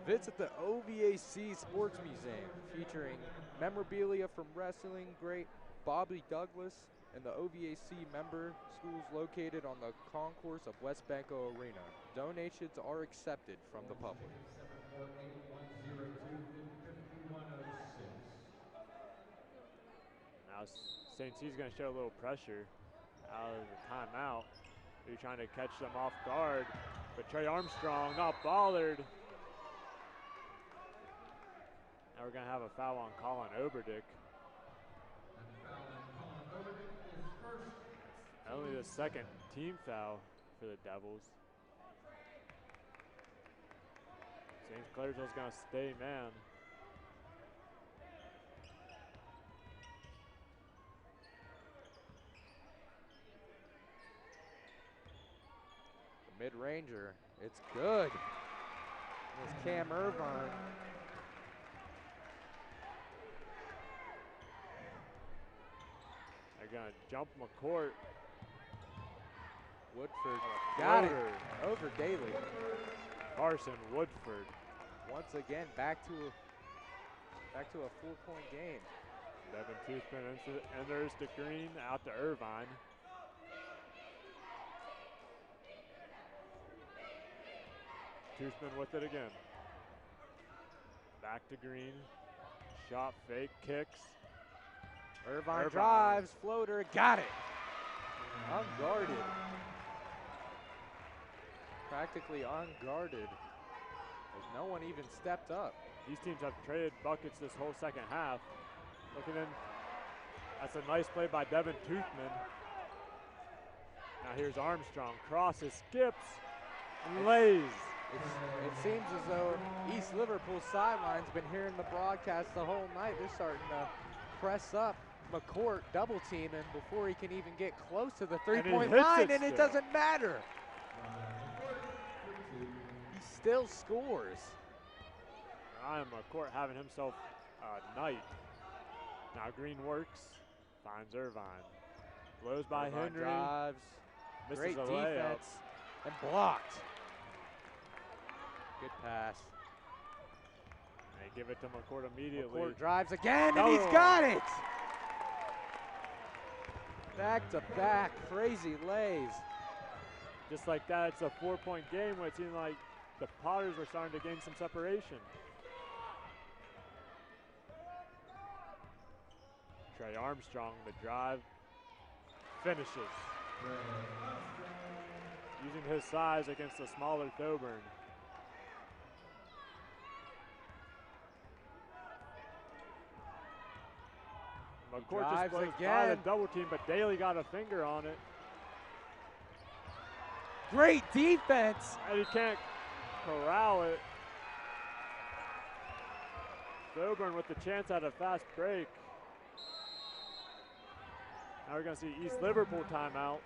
Visit the OVAC Sports Museum, featuring memorabilia from wrestling great Bobby Douglas and the OVAC member schools located on the concourse of West Banco Arena. Donations are accepted from the public. Now St. C's going to show a little pressure out of the timeout. They're trying to catch them off guard, but Trey Armstrong not bothered. Now we're going to have a foul on Colin Oberdick. Only the second team foul for the Devils. St. Clairsville's going to stay man. The mid-ranger, it's good. It's Cam Irvine. They're going to jump McCourt. Woodford got it over Daly. Carson Woodford. Once again, back to a 4-point game. Devin Toothman enters to Green, out to Irvine. Toothman with it again. Back to Green. Shot fake, kicks. Irvine drives, floater, got it. Unguarded. Practically unguarded, as no one even stepped up. These teams have traded buckets this whole second half. Looking in, that's a nice play by Devin Toothman. Now here's Armstrong, crosses, skips, lays. It seems as though East Liverpool sideline's been hearing the broadcast the whole night. They're starting to press up McCourt, double teaming before he can even get close to the three-point line, and it doesn't matter. He still scores. Ryan McCourt having himself a night. Now Green works, finds Irvine. Blows by Irvine Henry. Drives. Misses Great a defense and blocked. Good pass. They give it to McCourt immediately. McCourt drives again, and he's got it. Back to back, crazy lays. Just like that, it's a 4-point game where it seemed like the Potters were starting to gain some separation. Trey Armstrong, the drive, finishes. Using his size against a smaller Thoburn. McCourt just closed by the double team, but Daly got a finger on it. Great defense. And he can't corral it. Thoburn with the chance at a fast break. Now we're going to see East Liverpool timeout.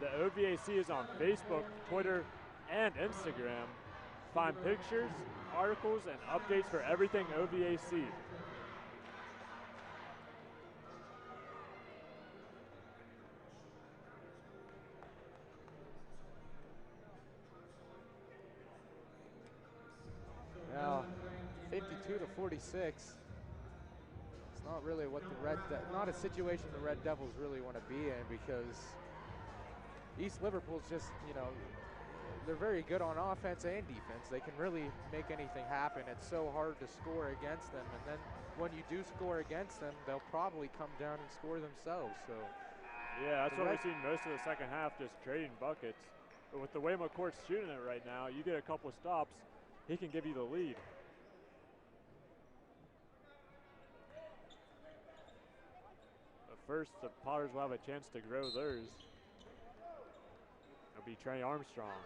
The OVAC is on Facebook, Twitter, and Instagram. Find pictures, articles, and updates for everything OVAC. Now, 52 to 46. It's not really what the not a situation the Red Devils really want to be in, because East Liverpool's just, you know, they're very good on offense and defense. They can really make anything happen. It's so hard to score against them, and then when you do score against them, they'll probably come down and score themselves. So, yeah, that's what we've seen most of the second half, just trading buckets. But with the way McCourt's shooting it right now, you get a couple stops, he can give you the lead. But first, the Potters will have a chance to grow theirs. It'll be Trey Armstrong.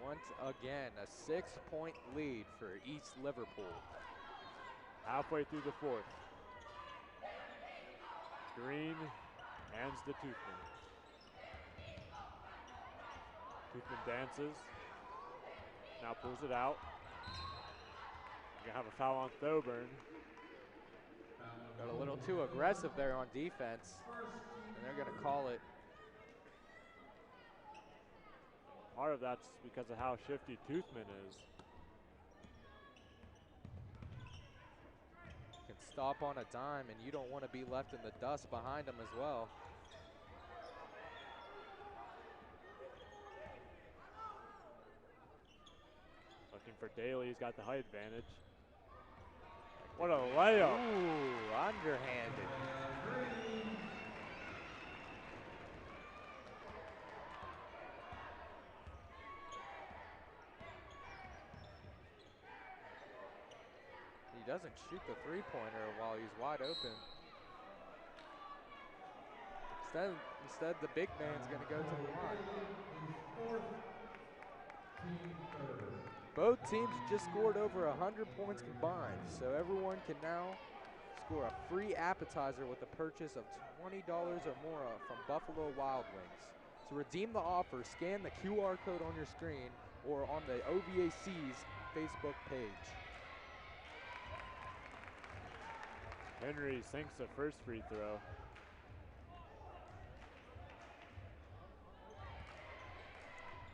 Once again, a 6-point lead for East Liverpool. Halfway through the fourth. Green hands to Toothman. Toothman dances. Now pulls it out. We're going to have a foul on Thoburn. Got a little too aggressive there on defense, and they're going to call it. Part of that's because of how shifty Toothman is. Can stop on a dime, and you don't want to be left in the dust behind him as well. Looking for Daly, he's got the height advantage. What a layup. Ooh, underhanded. He doesn't shoot the three-pointer while he's wide open. Instead, the big man's going to go to the line. Both teams just scored over 100 points combined, so everyone can now score a free appetizer with a purchase of $20 or more from Buffalo Wild Wings. To redeem the offer, scan the QR code on your screen or on the OVAC's Facebook page. Henry sinks the first free throw.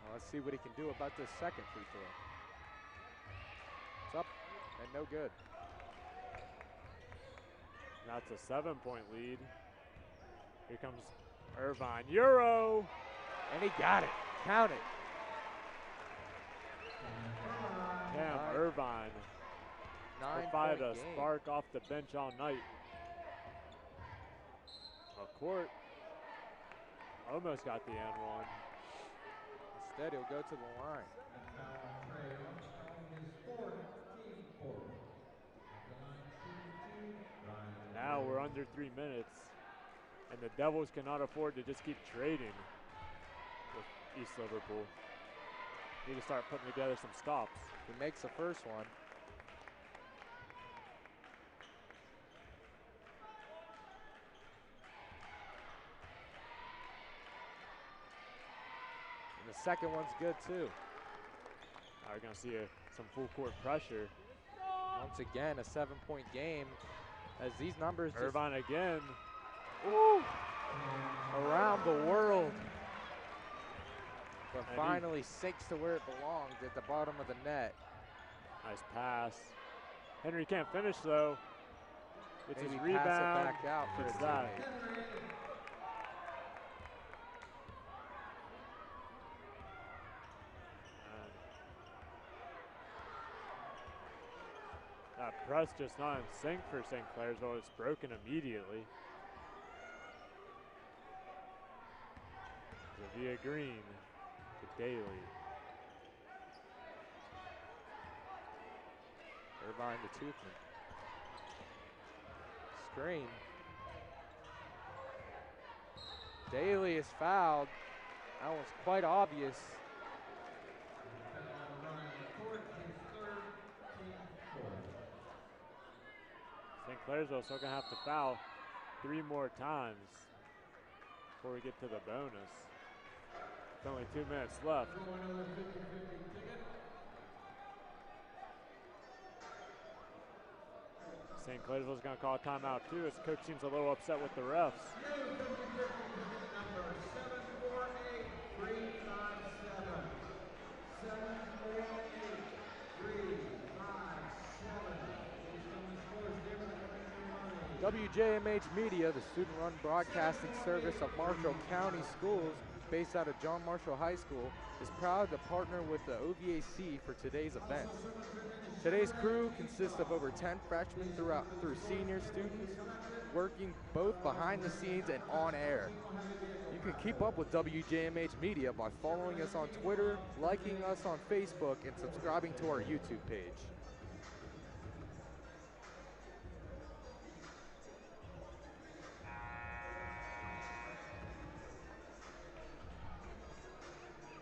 Now let's see what he can do about this second free throw. It's up and no good. That's a 7-point lead. Here comes Irvine. Euro! And he got it. Count it. Cam Irvine. Provided a spark off the bench all night. McCourt almost got the and one. Instead, he'll go to the line. Now we're under 3 minutes, and the Devils cannot afford to just keep trading with East Liverpool. Need to start putting together some stops. He makes the first one. And the second one's good too. Now we're going to see some full court pressure. Once again, a 7-point game as these numbers Irvine again. Ooh, around the world. But finally sinks to where it belongs, at the bottom of the net. Nice pass. Henry can't finish though. It's his Maybe rebound. pass it back out for it's his that. That press just not in sync for St. Clairsville. It's broken immediately. Via Green to Daly. Irvine to Toothman. Screen. Daly is fouled. That was quite obvious. St. Clairsville still gonna have to foul 3 more times before we get to the bonus. It's only 2 minutes left. St. Clairsville's gonna call a timeout too. His coach seems a little upset with the refs. WJMH Media, the student-run broadcasting service of Marshall County Schools, based out of John Marshall High School, is proud to partner with the OVAC for today's event. Today's crew consists of over 10 freshmen through senior students, working both behind the scenes and on air. You can keep up with WJMH Media by following us on Twitter, liking us on Facebook, and subscribing to our YouTube page.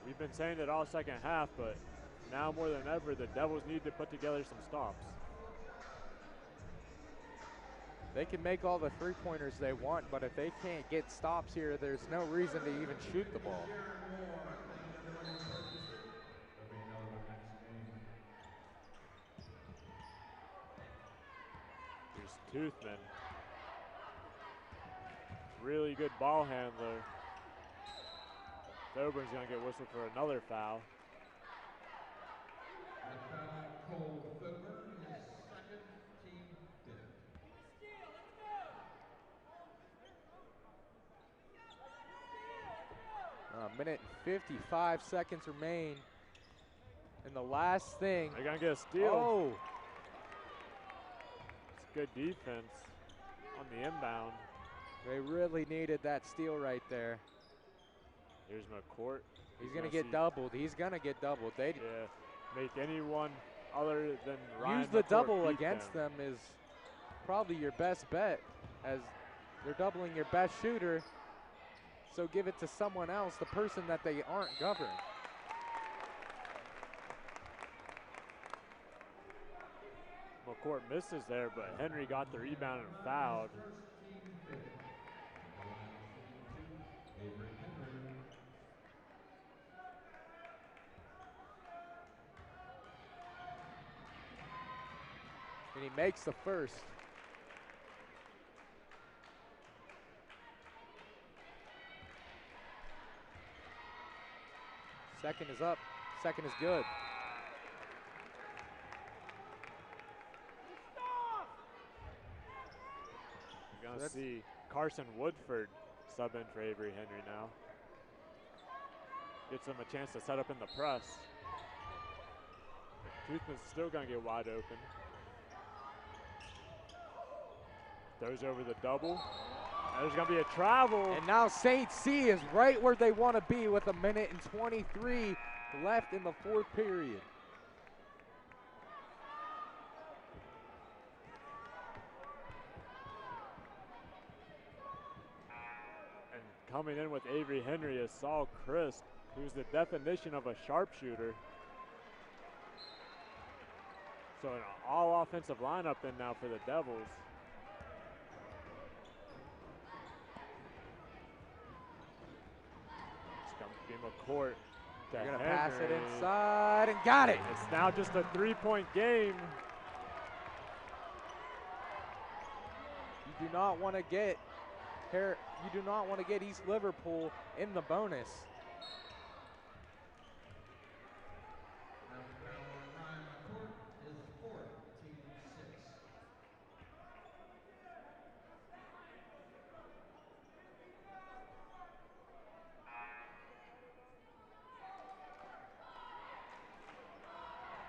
We've been saying it all second half, but now more than ever, the Devils need to put together some stops. They can make all the three-pointers they want, but if they can't get stops here, there's no reason to even shoot the ball. Here's Toothman. Really good ball handler. Thoburn's gonna get whistled for another foul. Cole Thoburn, his second, team fifth. A minute and 55 seconds remain. And the last thing. They're gonna get a steal. Oh! It's good defense on the inbound. They really needed that steal right there. Here's McCourt. He's gonna get doubled. He's gonna get doubled. Yeah, make anyone other than Ryan use the McCourt double beat against them is probably your best bet, as they're doubling your best shooter. So give it to someone else, the person that they aren't governing. McCourt misses there, but Henry got the rebound and fouled. And he makes the first. Second is up. Second is good. You're going to see Carson Woodford sub in for Avery Henry now. Gets him a chance to set up in the press. Toothman's still going to get wide open. Throws over the double. There's going to be a travel. And now St. C is right where they want to be with a minute and 23 left in the fourth period. And coming in with Avery Henry is Saul Crisp, who's the definition of a sharpshooter. So an all offensive lineup in now for the Devils. McCourt. They're going to pass it inside and got it. It's now just a 3-point game. You do not want to get East Liverpool in the bonus.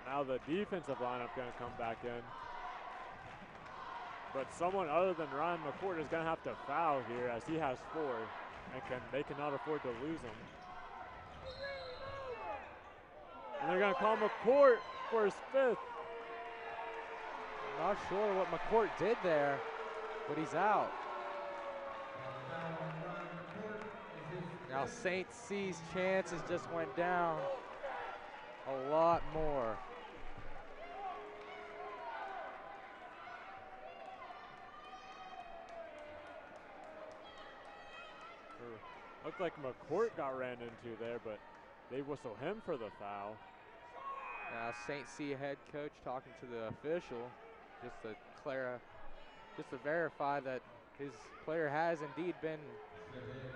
Now the defensive lineup going to come back in. But someone other than Ryan McCourt is going to have to foul here, as he has 4, and they cannot afford to lose him. And they're going to call McCourt for his 5th. I'm not sure what McCourt did there, but he's out. Now St. C's chances just went down a lot more. Looked like McCourt got ran into there, but they whistle him for the foul. Now St. C head coach talking to the official just to verify that his player has indeed been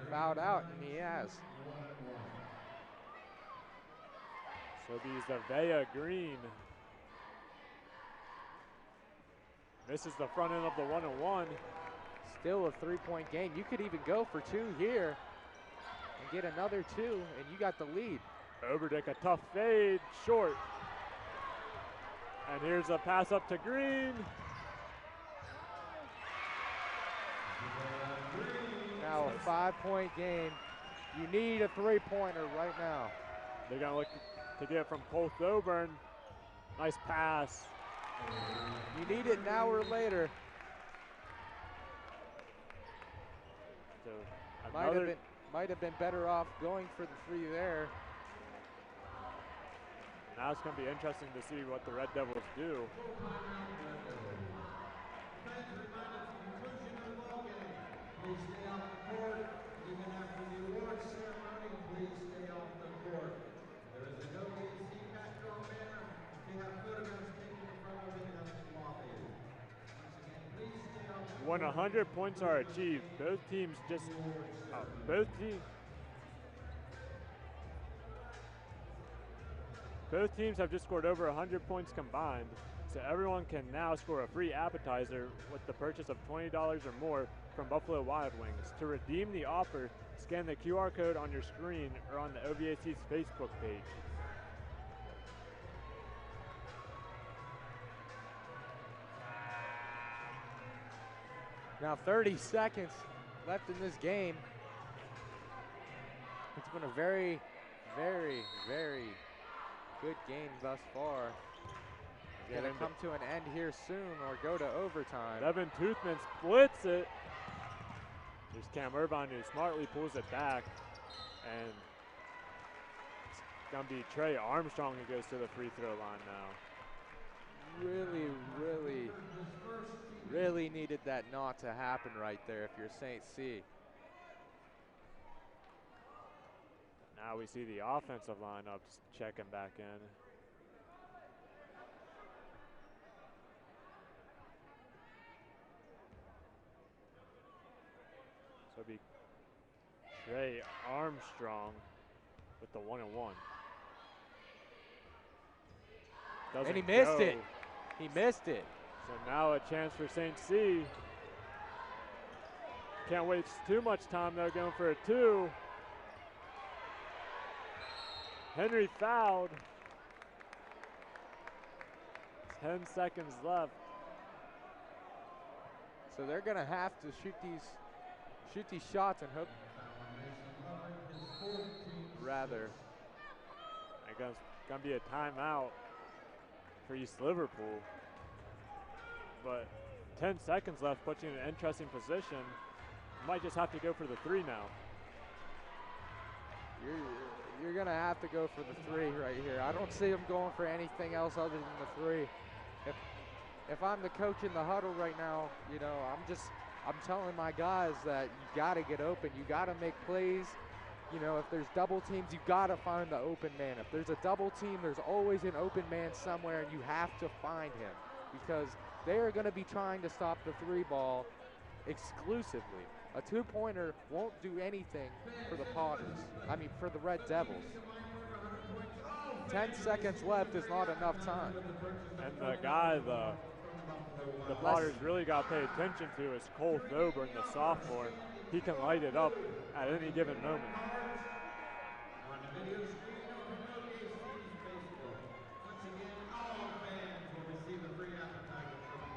fouled out, and he has. So these Avea Green misses the front end of the 1-on-1. Still a 3-point game. You could even go for 2 here and get another 2, and you got the lead. Oberdick, a tough fade, short. And here's a pass up to Green. Now a 5-point game. You need a 3-pointer right now. They're gonna look to get it from Cole Thoburn. Nice pass. You need it now or later. So might have been better off going for the 3 there. Now it's going to be interesting to see what the Red Devils do. Please stay off the court. Even after the awards ceremony, please stay off the court. There is an OVAC backdrop banner. If you have photographs taken in front of it, that's the lobby. Once again, please stay off the court. When 100 points are achieved, both teams have just scored over 100 points combined, so everyone can now score a free appetizer with the purchase of $20 or more from Buffalo Wild Wings. To redeem the offer, scan the QR code on your screen or on the OVAC's Facebook page. Now 30 seconds left in this game. It's been a very, very, very good game thus far. It's going to come to an end here soon or go to overtime. Devin Toothman splits it. There's Cam Irvine who smartly pulls it back. And it's going to be Trey Armstrong who goes to the free throw line now. Really, really, really needed that not to happen right there if you're St. C. Now we see the offensive lineups checking back in. So it'll be Trey Armstrong with the 1-on-1. And he missed it. He missed it. So now a chance for St. C. Can't waste too much time though, going for a 2. Henry fouled. 10 seconds left. So they're gonna have to shoot these shots and hope. Rather. I guess it's gonna be a timeout for East Liverpool. But 10 seconds left puts you in an interesting position. You might just have to go for the 3 now. You're gonna have to go for the 3 right here. I don't see him going for anything else other than the 3. If I'm the coach in the huddle right now, you know, I'm telling my guys that you gotta get open. You gotta make plays. You know, if there's double teams, you gotta find the open man. If there's a double team, there's always an open man somewhere, and you have to find him because they are gonna be trying to stop the 3 ball exclusively. A 2-pointer won't do anything for the for the Red Devils. 10 seconds left is not enough time. And the guy the Potters really got to pay attention to is Cole Thoburn, the sophomore. He can light it up at any given moment.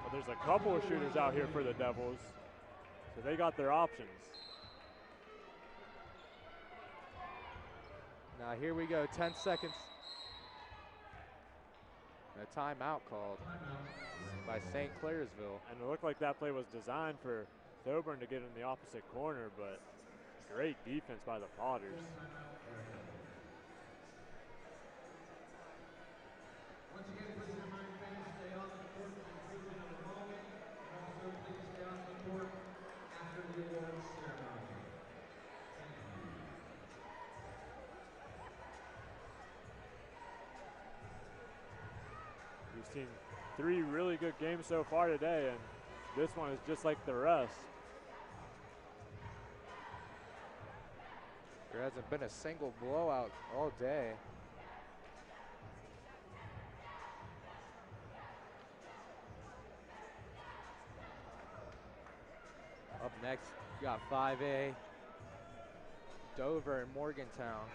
Well, there's there's a couple of shooters out here for the Devils, so they got their options. Now here we go, 10 seconds. A timeout called by St.Clairsville. And it looked like that play was designed for Thoburn to get in the opposite corner, but great defense by the Potters. Once again, please remind fans stay on the court to include in the moment, and also please stay on the court after the awards ceremony. Thank you. We've seen 3 really good games so far today, and this one is just like the rest. There hasn't been a single blowout all day. Up next, we got 5A, Dover and Morgantown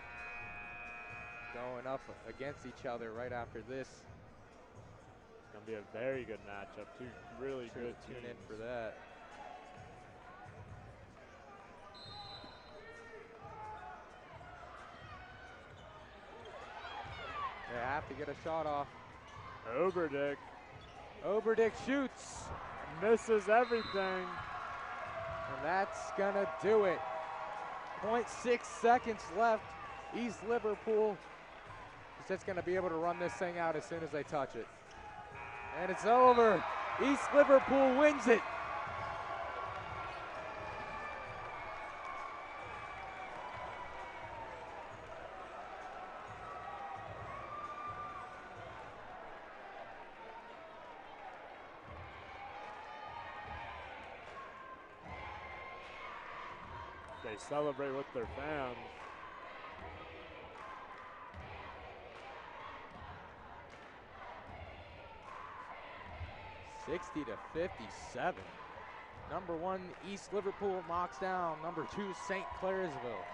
going up against each other right after this. It's going to be a very good matchup. 2 really good teams. Tune in for that. They have to get a shot off. Oberdick shoots. Misses everything. And that's gonna do it. 0.6 seconds left. East Liverpool is just gonna be able to run this thing out as soon as they touch it. And it's over. East Liverpool wins it. They celebrate with their fans. #60-57. Number 1, East Liverpool knocks down number 2, St.Clairsville.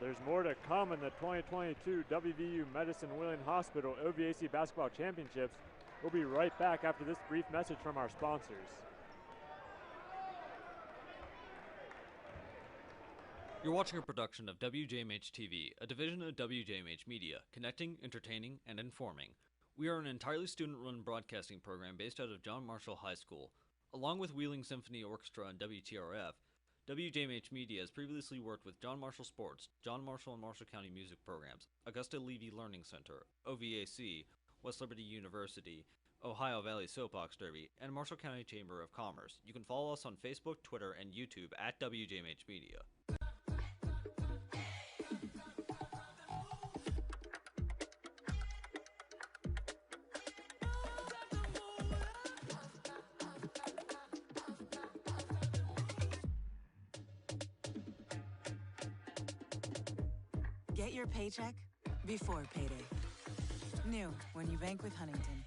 There's more to come in the 2022 WVU Medicine Wheeling Hospital OVAC Basketball Championships. We'll be right back after this brief message from our sponsors. You're watching a production of WJMH TV, a division of WJMH Media, connecting, entertaining, and informing. We are an entirely student-run broadcasting program based out of John Marshall High School. Along with Wheeling Symphony Orchestra and WTRF, WJMH Media has previously worked with John Marshall Sports, John Marshall and Marshall County Music Programs, Augusta Levy Learning Center, OVAC, West Liberty University, Ohio Valley Soapbox Derby, and Marshall County Chamber of Commerce. You can follow us on Facebook, Twitter, and YouTube at WJMH Media. Get your paycheck before payday. New when you bank with Huntington.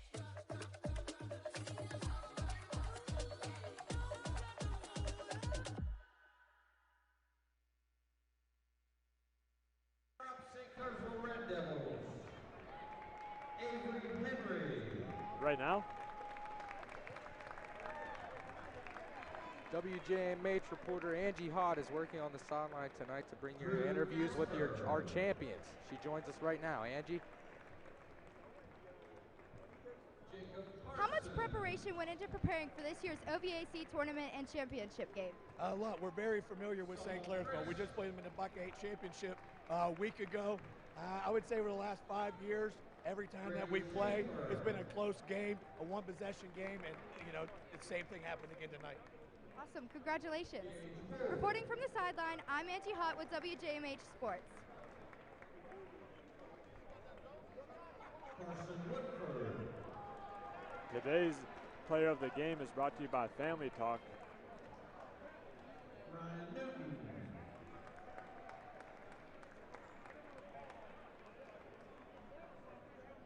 St.Clairsville Red Devils, Avery Henry. Right now, WJMH reporter Angie Hott is working on the sideline tonight to bring your interviews with our champions. She joins us right now. Angie? How much preparation went into preparing for this year's OVAC tournament and championship game? A lot. We're very familiar with St.Clairsville. We just played them in the Buck 8 championship a week ago. I would say over the last 5 years, every time that we play, it's been a close game, a one-possession game, and, you know, the same thing happened again tonight. Awesome, congratulations. Reporting from the sideline, I'm Angie Hott with WJMH Sports. today's player of the game is brought to you by Family Talk. Ryan Newton.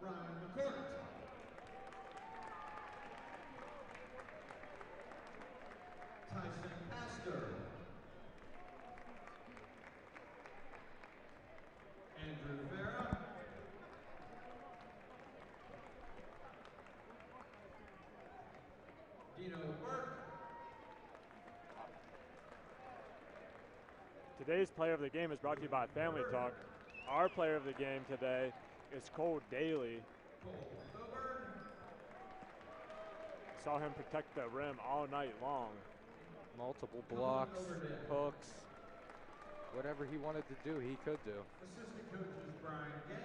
Ryan McCourt. Tyson Pastor. Andrew Vera. Today's player of the game is brought to you by Family Talk. Our player of the game today is Cole Daly. Saw him protect the rim all night long. Multiple blocks, hooks, whatever he wanted to do, he could do.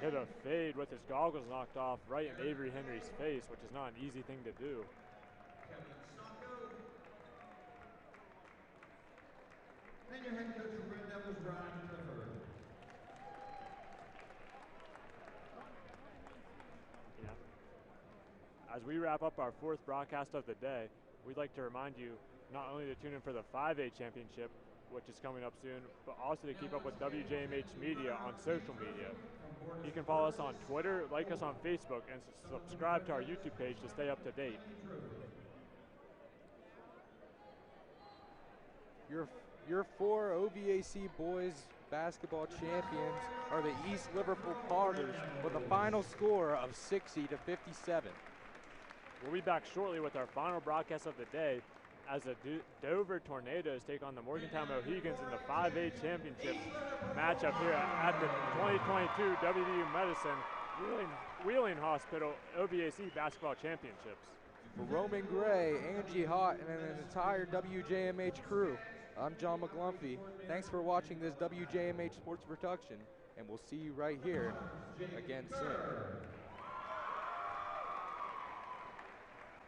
Hit a fade with his goggles knocked off right in Avery Henry's face, which is not an easy thing to do. And your head coach of Red Devils, Brian Clifford. As we wrap up our fourth broadcast of the day, we'd like to remind you not only to tune in for the 5A championship, which is coming up soon, but also to keep up with WJMH Media on social media. You can follow us on Twitter, like us on Facebook, and subscribe to our YouTube page to stay up to date. Your 4 OVAC boys basketball champions are the East Liverpool Poggers with a final score of 60-57. We'll be back shortly with our final broadcast of the day as the Dover Tornadoes take on the Morgantown Mohegans in the 5A championship matchup here at the 2022 WVU Medicine Wheeling Hospital OVAC basketball championships. For Roman Gray, Angie Hott, and an entire WJMH crew, I'm John McGlumphy. Thanks for watching this WJMH Sports Production, and we'll see you right here again soon.